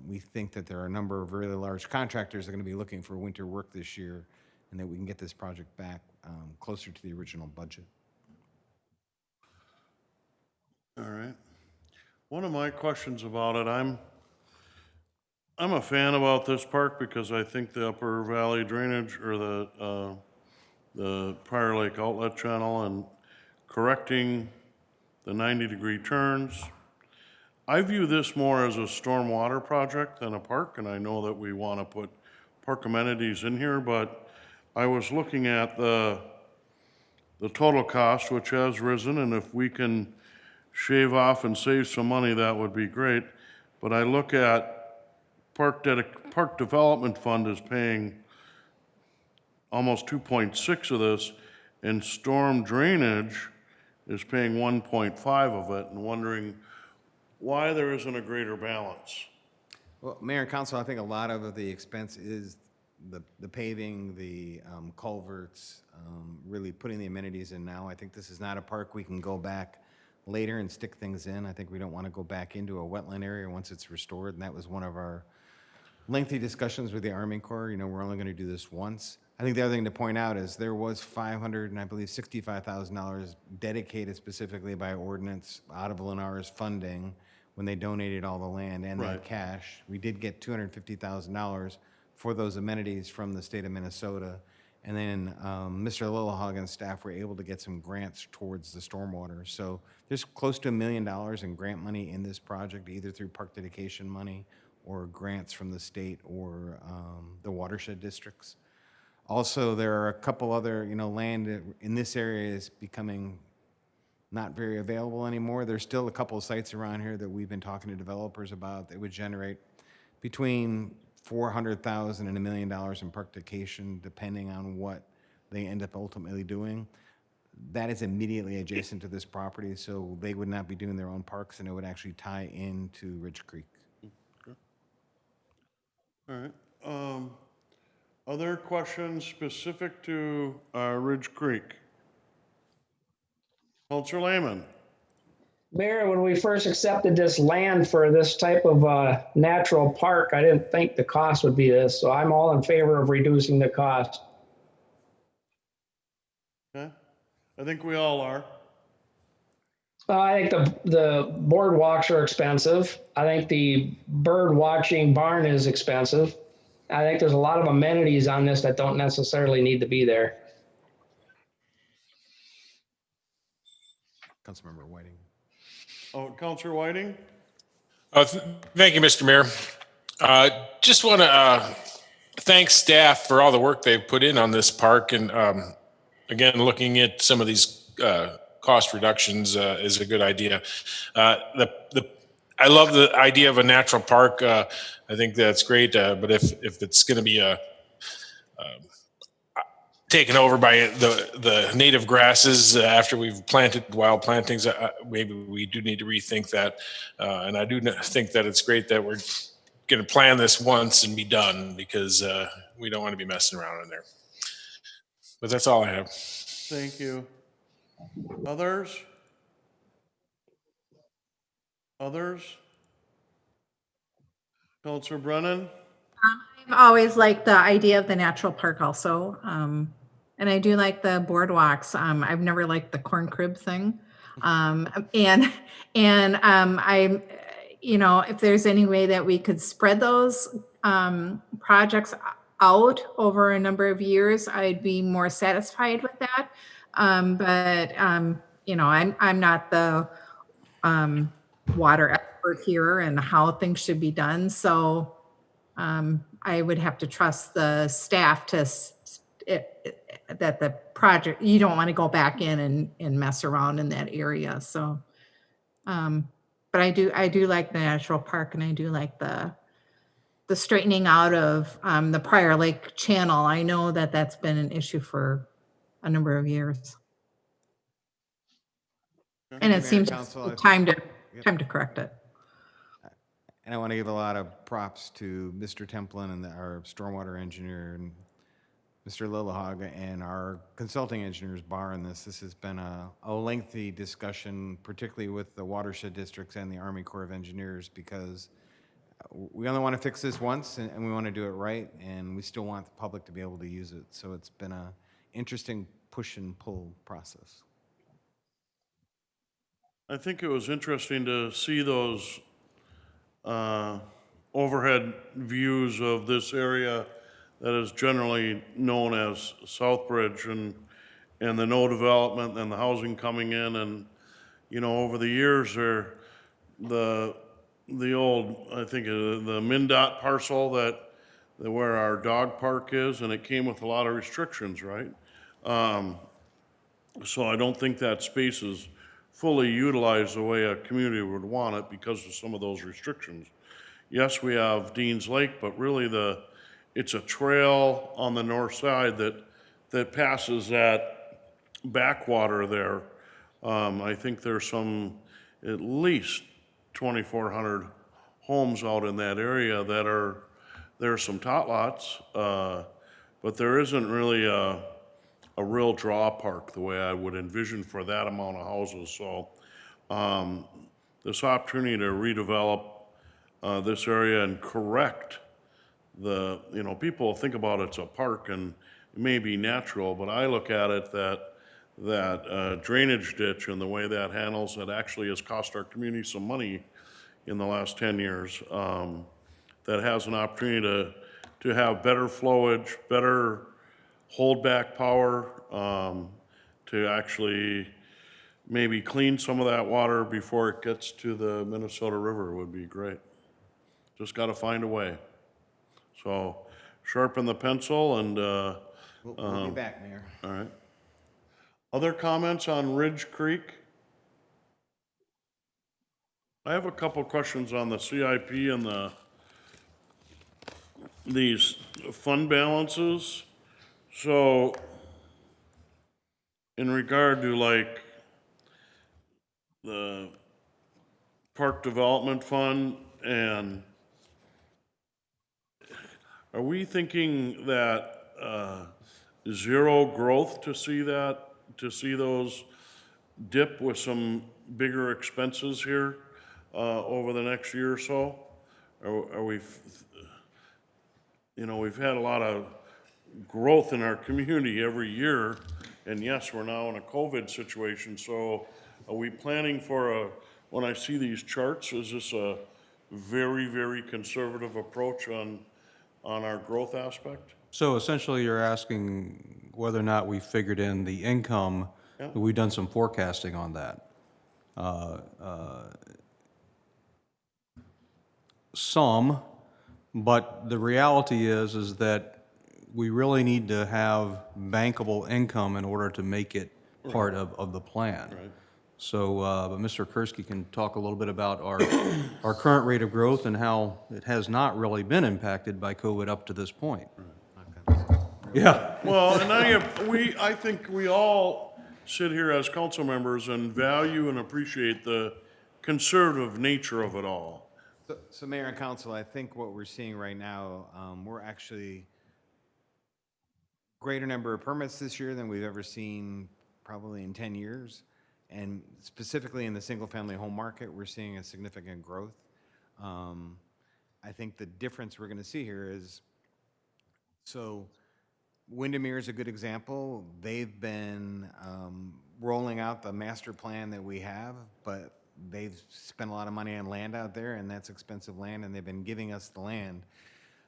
we think that there are a number of really large contractors that are going to be looking for winter work this year, and that we can get this project back closer to the original budget. All right. One of my questions about it, I'm a fan about this park because I think the Upper Valley Drainage or the Prior Lake Outlet Channel and correcting the 90-degree turns. I view this more as a stormwater project than a park, and I know that we want to put park amenities in here, but I was looking at the total cost, which has risen, and if we can shave off and save some money, that would be great. But I look at Park Development Fund is paying almost 2.6 of this, and storm drainage is paying 1.5 of it, and wondering why there isn't a greater balance. Well, Mayor and Council, I think a lot of the expense is the paving, the culverts, really putting the amenities in now. I think this is not a park we can go back later and stick things in. I think we don't want to go back into a wetland area once it's restored, and that was one of our lengthy discussions with the Army Corps. You know, we're only going to do this once. I think the other thing to point out is there was $500 and I believe $65,000 dedicated specifically by ordinance out of Lennar's funding when they donated all the land and that cash. We did get $250,000 for those amenities from the state of Minnesota. And then Mr. Lillehog and staff were able to get some grants towards the stormwater. So there's close to $1 million in grant money in this project, either through park dedication money or grants from the state or the watershed districts. Also, there are a couple other, land in this area is becoming not very available anymore. There's still a couple of sites around here that we've been talking to developers about that would generate between $400,000 and $1 million in park dedication, depending on what they end up ultimately doing. That is immediately adjacent to this property, so they would not be doing their own parks, and it would actually tie into Ridge Creek. All right. Other questions specific to Ridge Creek? Counselor Lehman. Mayor, when we first accepted this land for this type of natural park, I didn't think the cost would be this, so I'm all in favor of reducing the cost. Okay. I think we all are. I think the boardwalks are expensive. I think the bird watching barn is expensive. I think there's a lot of amenities on this that don't necessarily need to be there. Councilmember Whiting. Oh, Counselor Whiting? Thank you, Mr. Mayor. Just want to thank staff for all the work they've put in on this park. And again, looking at some of these cost reductions is a good idea. I love the idea of a natural park. I think that's great. But if it's going to be taken over by the native grasses after we've planted wild plantings, maybe we do need to rethink that. And I do think that it's great that we're going to plan this once and be done, because we don't want to be messing around in there. But that's all I have. Thank you. Others? Others? Counselor Brennan? I've always liked the idea of the natural park also. And I do like the boardwalks. I've never liked the corn crib thing. And I'm, if there's any way that we could spread those projects out over a number of years, I'd be more satisfied with that. But I'm not the water expert here and how things should be done. So I would have to trust the staff that the project, you don't want to go back in and mess around in that area. So, but I do like the natural park, and I do like the straightening out of the Prior Lake channel. I know that that's been an issue for a number of years. And it seems time to correct it. And I want to give a lot of props to Mr. Templin and our stormwater engineer and Mr. Lillehog and our consulting engineers bar in this. This has been a lengthy discussion, particularly with the watershed districts and the Army Corps of Engineers, because we only want to fix this once and we want to do it right, and we still want the public to be able to use it. So it's been an interesting push and pull process. I think it was interesting to see those overhead views of this area that is generally known as Southbridge, and the no development and the housing coming in, and, you know, over the years, the old, I think, the MnDOT parcel where our dog park is, and it came with a lot of restrictions, right? So I don't think that space is fully utilized the way a community would want it because of some of those restrictions. Yes, we have Dean's Lake, but really it's a trail on the north side that passes that backwater there. I think there's at least 2,400 homes out in that area there are some tot lots, but there isn't really a real draw park the way I would envision for that amount of houses. So this opportunity to redevelop this area and correct people think about it's a park and it may be natural, but I look at it that drainage ditch and the way that handles it actually has cost our community some money in the last 10 years. That has an opportunity to have better flowage, better hold back power, to actually maybe clean some of that water before it gets to the Minnesota River would be great. Just got to find a way. So sharpen the pencil and, We'll be back, Mayor. all right. Other comments on Ridge Creek? I have a couple questions on the CIP and these fund balances. So in regard to like the Park Development Fund, and are we thinking that zero growth to see those dip with some bigger expenses here over the next year or so? Are we, we've had a lot of growth in our community every year, and yes, we're now in a COVID situation, so are we planning for when I see these charts, is this a very, very conservative approach on our growth aspect? So essentially, you're asking whether or not we figured in the income. Yeah. We've done some forecasting on that. Some, but the reality is that we really need to have bankable income in order to make it part of the plan. Right. So, but Mr. Kursky can talk a little bit about our current rate of growth and how it has not really been impacted by COVID up to this point. Yeah. Well, and I think we all sit here as council members and value and appreciate the conservative nature of it all. So Mayor and Council, I think what we're seeing right now, we're actually greater number of permits this year than we've ever seen probably in 10 years. And specifically in the single-family home market, we're seeing a significant growth. I think the difference we're going to see here is, so Windermere is a good example. They've been rolling out the master plan that we have, but they've spent a lot of money on land out there, and that's expensive land, and they've been giving us the land.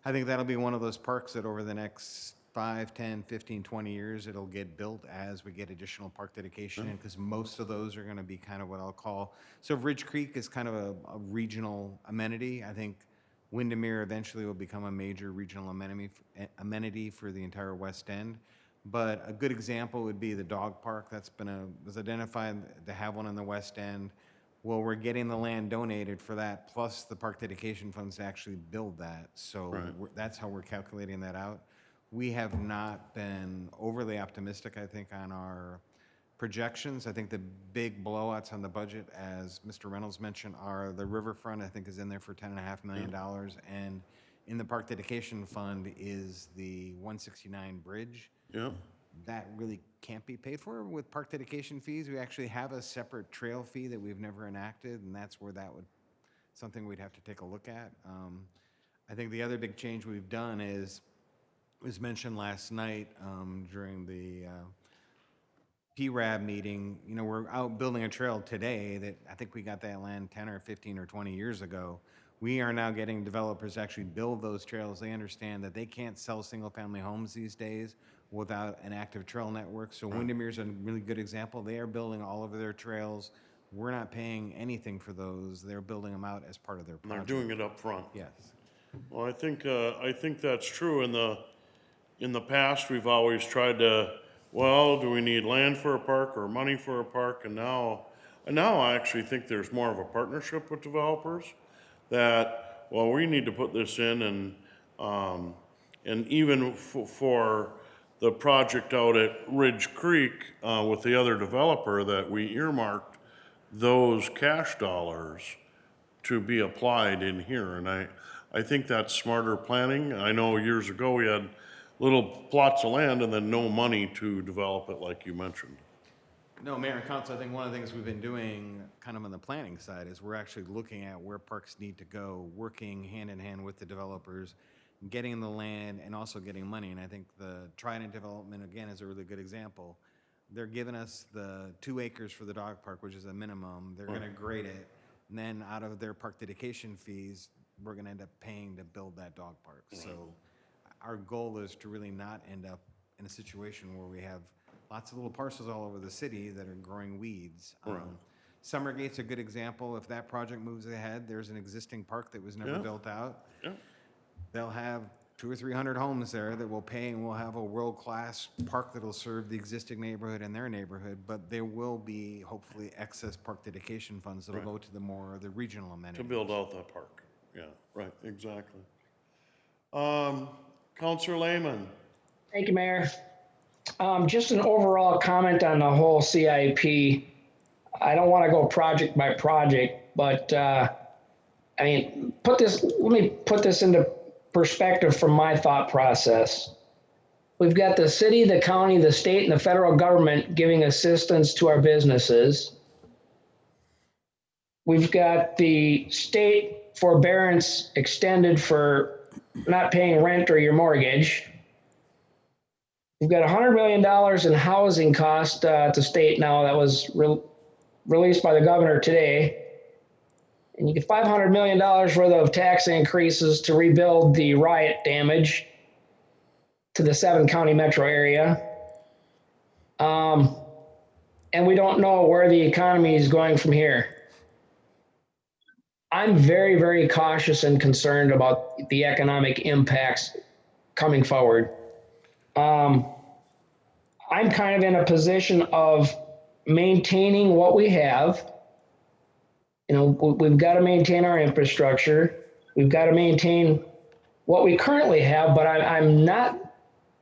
I think that'll be one of those parks that over the next 5, 10, 15, 20 years, it'll get built as we get additional park dedication in, because most of those are going to be kind of what I'll call, so Ridge Creek is kind of a regional amenity. I think Windermere eventually will become a major regional amenity for the entire West End. But a good example would be the dog park was identified to have one in the West End. Well, we're getting the land donated for that, plus the park dedication funds to actually build that. So Right. that's how we're calculating that out. We have not been overly optimistic, I think, on our projections. I think the big blowouts on the budget, as Mr. Reynolds mentioned, are the riverfront, I think, is in there for $10.5 million. And in the park dedication fund is the 169 bridge. Yeah. That really can't be paid for with park dedication fees. We actually have a separate trail fee that we've never enacted, and that's where something we'd have to take a look at. I think the other big change we've done was mentioned last night during the PRAB meeting. We're out building a trail today that I think we got that land 10 or 15 or 20 years ago. We are now getting developers to actually build those trails. They understand that they can't sell single-family homes these days without an active trail network. So Windermere's a really good example. They are building all of their trails. We're not paying anything for those. They're building them out as part of their They're project. doing it up front. Yes. Well, I think that's true. In the past, we've always tried to, well, do we need land for a park or money for a park? And now I actually think there's more of a partnership with developers that, well, we need to put this in and even for the project out at Ridge Creek, with the other developer that we earmarked those cash dollars to be applied in here. And I think that's smarter planning. I know years ago we had little plots of land and then no money to develop it like you mentioned. No, Mayor and Council, I think one of the things we've been doing kind of on the planning side is we're actually looking at where parks need to go, working hand in hand with the developers, getting the land and also getting money. And I think the Trident development, again, is a really good example. They're giving us the 2 acres for the dog park, which is a minimum. They're gonna grade it. And then out of their park dedication fees, we're gonna end up paying to build that dog park. So our goal is to really not end up in a situation where we have lots of little parcels all over the city that are growing weeds. Summergate's a good example. If that project moves ahead, there's an existing park that was never built out. Yeah. They'll have 200 or 300 homes there that will pay, and we'll have a world-class park that'll serve the existing neighborhood and their neighborhood, but there will be hopefully excess park dedication funds that'll go to the regional amenities. To build out that park. Yeah, right, exactly. Counselor Lehman. Thank you, Mayor. Just an overall comment on the whole CIP. I don't want to go project by project, but I mean, let me put this into perspective from my thought process. We've got the city, the county, the state, and the federal government giving assistance to our businesses. We've got the state forbearance extended for not paying rent or your mortgage. We've got $100 million in housing cost to state now that was released by the governor today. And you get $500 million worth of tax increases to rebuild the riot damage to the 7-county metro area. And we don't know where the economy is going from here. I'm very, very cautious and concerned about the economic impacts coming forward. I'm kind of in a position of maintaining what we have. You know, we've got to maintain our infrastructure. We've got to maintain what we currently have, but I'm not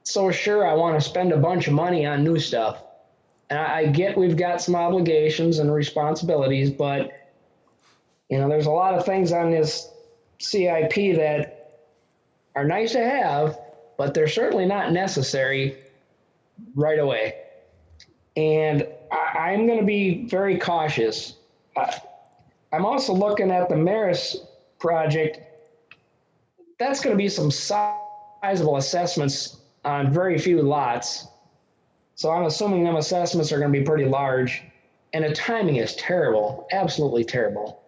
so sure I want to spend a bunch of money on new stuff. And I get we've got some obligations and responsibilities, but you know, there's a lot of things on this CIP that are nice to have, but they're certainly not necessary right away. And I'm going to be very cautious. I'm also looking at the Maris project. That's going to be some sizable assessments on very few lots. So I'm assuming them assessments are going to be pretty large. And the timing is terrible, absolutely terrible.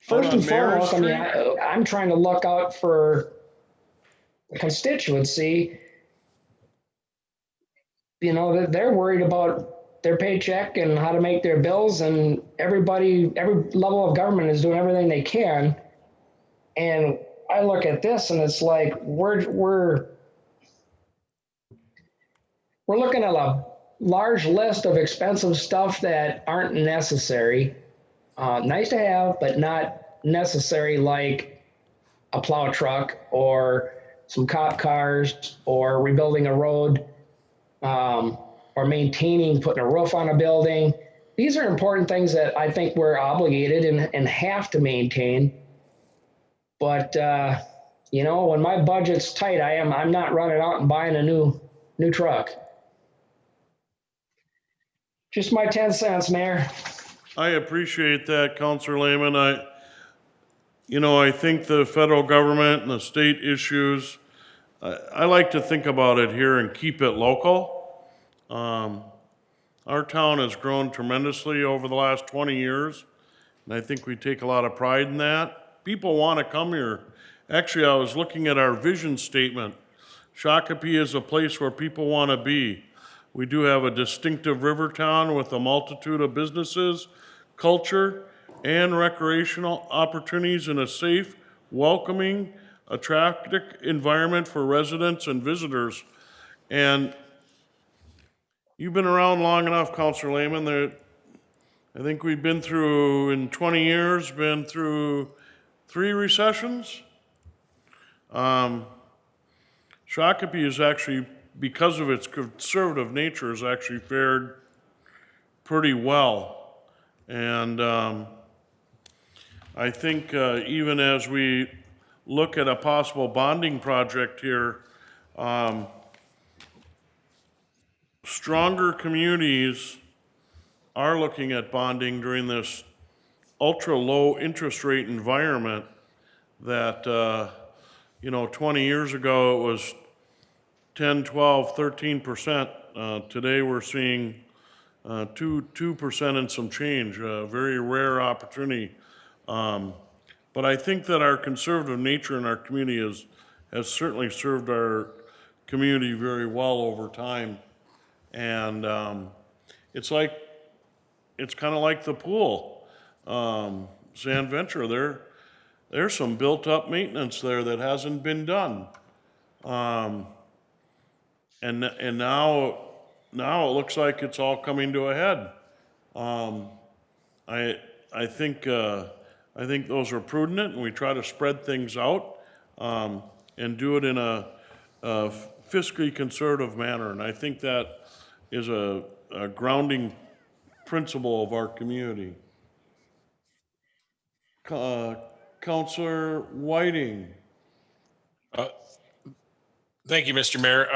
First and foremost, I mean, I'm trying to look out for the constituency. You know, they're worried about their paycheck and how to make their bills, and every level of government is doing everything they can. And I look at this and it's like, we're looking at a large list of expensive stuff that aren't necessary. Nice to have, but not necessary, like a plow truck or some cop cars or rebuilding a road, or maintaining, putting a roof on a building. These are important things that I think we're obligated and have to maintain. But you know, when my budget's tight, I'm not running out and buying a new truck. Just my 10 cents, Mayor. I appreciate that, Counselor Lehman. I think the federal government and the state issues, I like to think about it here and keep it local. Our town has grown tremendously over the last 20 years, And I think we take a lot of pride in that. People want to come here. Actually, I was looking at our vision statement. Shakopee is a place where people want to be. We do have a distinctive river town with a multitude of businesses, culture, and recreational opportunities in a safe, welcoming, attractive environment for residents and visitors. And you've been around long enough, Councilor Lehman, that I think we've been through, in 20 years, been through 3 recessions. Shakopee is actually, because of its conservative nature, has actually fared pretty well. And I think even as we look at a possible bonding project here, stronger communities are looking at bonding during this ultra-low interest rate environment that, 20 years ago it was 10, 12, 13%. Today we're seeing 2% and some change, a very rare opportunity. But I think that our conservative nature in our community has certainly served our community very well over time. And it's kind of like the pool. Sand Venture, there's some built-up maintenance there that hasn't been done. And now it looks like it's all coming to a head. I think those are prudent, and we try to spread things out and do it in a fiscally conservative manner. And I think that is a grounding principle of our community. Councilor Whiting. Thank you, Mr. Mayor.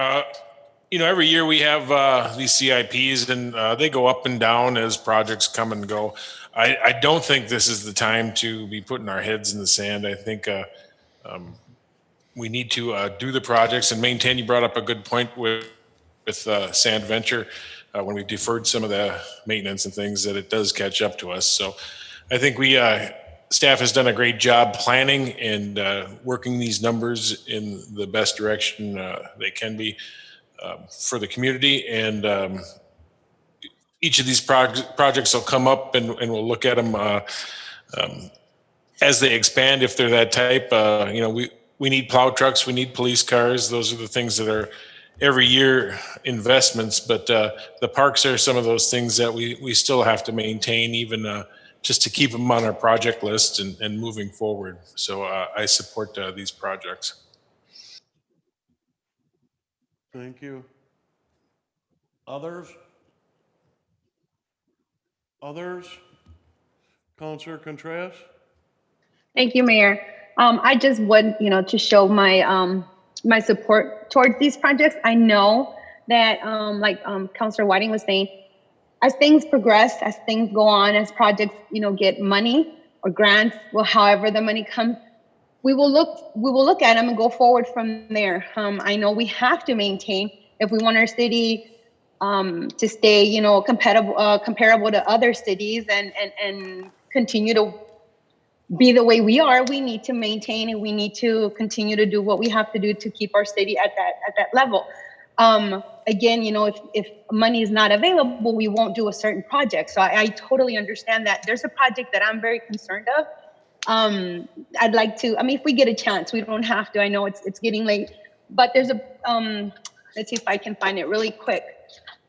Every year we have these CIPs, and they go up and down as projects come and go. I don't think this is the time to be putting our heads in the sand. I think we need to do the projects and maintain. You brought up a good point with Sand Venture when we deferred some of the maintenance and things, that it does catch up to us. So I think staff has done a great job planning and working these numbers in the best direction they can be for the community. And each of these projects will come up, and we'll look at them as they expand, if they're that type. We need plow trucks, we need police cars. Those are the things that are every year investments. But the parks are some of those things that we still have to maintain, even just to keep them on our project list and moving forward. So I support these projects. Thank you. Others? Councilor Contreras? Thank you, Mayor. I just would, to show my my support towards these projects. I know that, like Councilor Whiting was saying, as things progress, as things go on, as projects, get money or grants, well, however the money comes, we will look at them and go forward from there. I know we have to maintain, if we want our city to stay, comparable to other cities and continue to be the way we are, we need to maintain, and we need to continue to do what we have to do to keep our city at that level. Again, if money is not available, we won't do a certain project. So I totally understand that. There's a project that I'm very concerned of. I'd like to, if we get a chance, we don't have to. I know it's getting late, but there's a, let's see if I can find it really quick.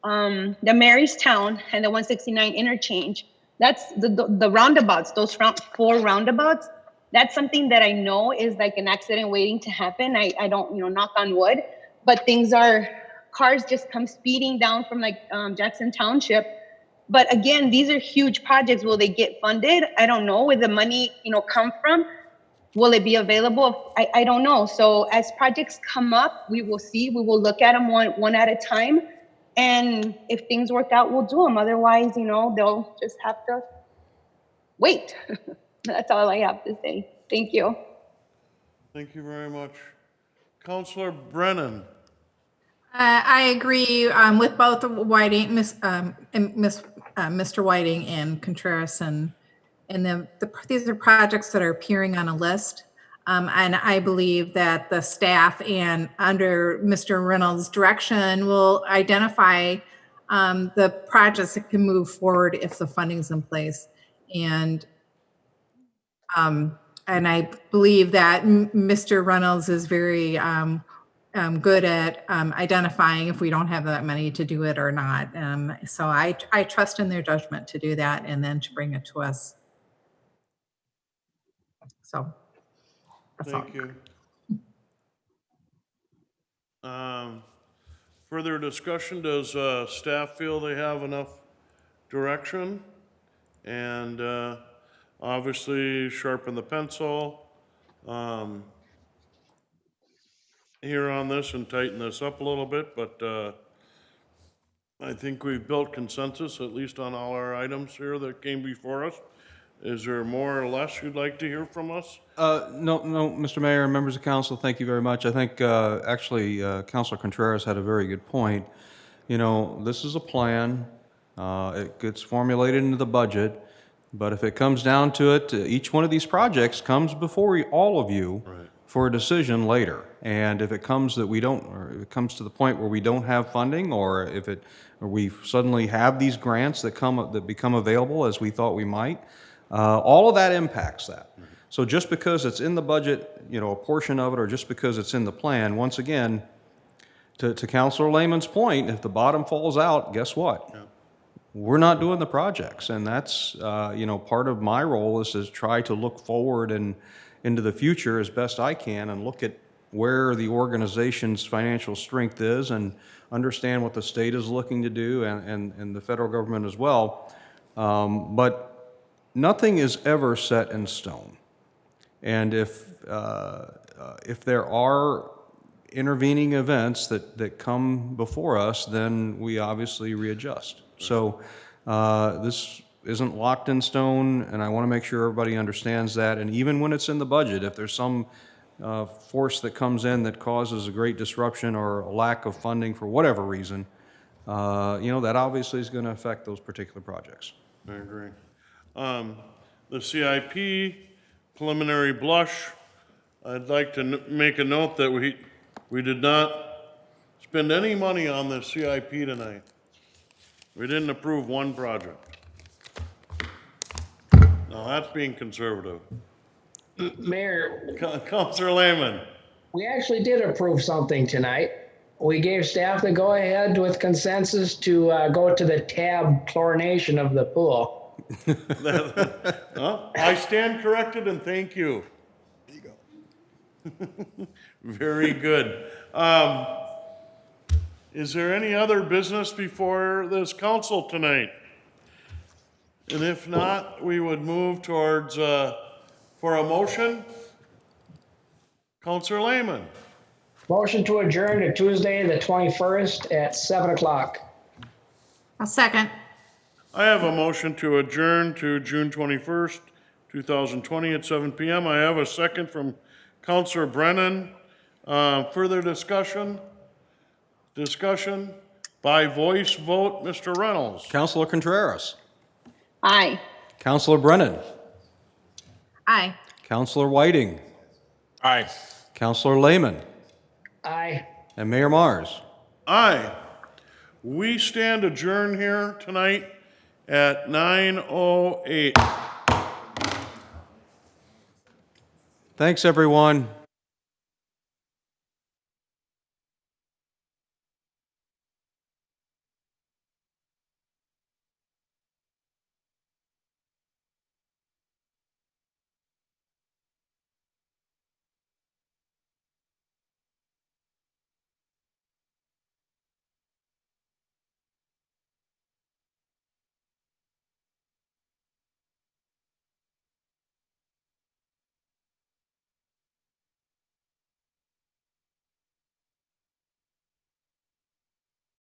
The Marystown and the 169 interchange. That's the roundabouts, those 4 roundabouts. That's something that I know is like an accident waiting to happen. I don't, knock on wood, but cars just come speeding down from Jackson Township. But again, these are huge projects. Will they get funded? I don't know. Where the money, come from? Will it be available? I don't know. So as projects come up, we will see. We will look at them one at a time. And if things work out, we'll do them. Otherwise, they'll just have to wait. That's all I have to say. Thank you. Thank you very much. Councilor Brennan. I agree with both Whiting, Mr. Whiting and Contreras, and And these are projects that are appearing on a list. And I believe that the staff and under Mr. Reynolds' direction will identify the projects that can move forward if the funding's in place. And I believe that Mr. Reynolds is very good at identifying if we don't have that money to do it or not. So I trust in their judgment to do that and then to bring it to us. So that's all. Thank you. Further discussion, does staff feel they have enough direction? And obviously sharpen the pencil here on this and tighten this up a little bit, but I think we've built consensus, at least on all our items here that came before us. Is there more or less you'd like to hear from us? No, Mr. Mayor and members of council, thank you very much. I think actually Councilor Contreras had a very good point. You know, this is a plan. It gets formulated into the budget, but if it comes down to it, each one of these projects comes before all of you for a decision later. And if it comes that we don't, or if it comes to the point where we don't have funding, or if or we suddenly have these grants that become available as we thought we might, all of that impacts that. So just because it's in the budget, you know, a portion of it, or just because it's in the plan, once again, to Councilor Lehman's point, if the bottom falls out, guess what? Yeah. We're not doing the projects. And that's, you know, part of my role is to try to look forward and into the future as best I can and look at where the organization's financial strength is and understand what the state is looking to do and the federal government as well. But nothing is ever set in stone. And if there are intervening events that come before us, then we obviously readjust. So this isn't locked in stone, and I want to make sure everybody understands that. And even when it's in the budget, if there's some force that comes in that causes a great disruption or a lack of funding for whatever reason, you know, that obviously is going to affect those particular projects. I agree. The CIP preliminary blush, I'd like to make a note that we did not spend any money on the CIP tonight. We didn't approve one project. Now that's being conservative. Mayor, Councilor Lehman. we actually did approve something tonight. We gave staff the go-ahead with consensus to go to the tab chlorination of the pool. I stand corrected and thank you. There you go. Very good. Is there any other business before this council tonight? And if not, we would move towards, for a motion. Councilor Lehman. Motion to adjourn to Tuesday, the 21st at 7 o'clock. A second. I have a motion to adjourn to June 21st, 2020 at 7 p.m. I have a second from Councilor Brennan. Further discussion? Discussion by voice vote, Mr. Reynolds. Councilor Contreras. Aye. Councilor Brennan. Aye. Councilor Whiting. Aye. Councilor Lehman. Aye. And Mayor Mars. Aye. We stand adjourned here tonight at 9:08. Thanks, everyone.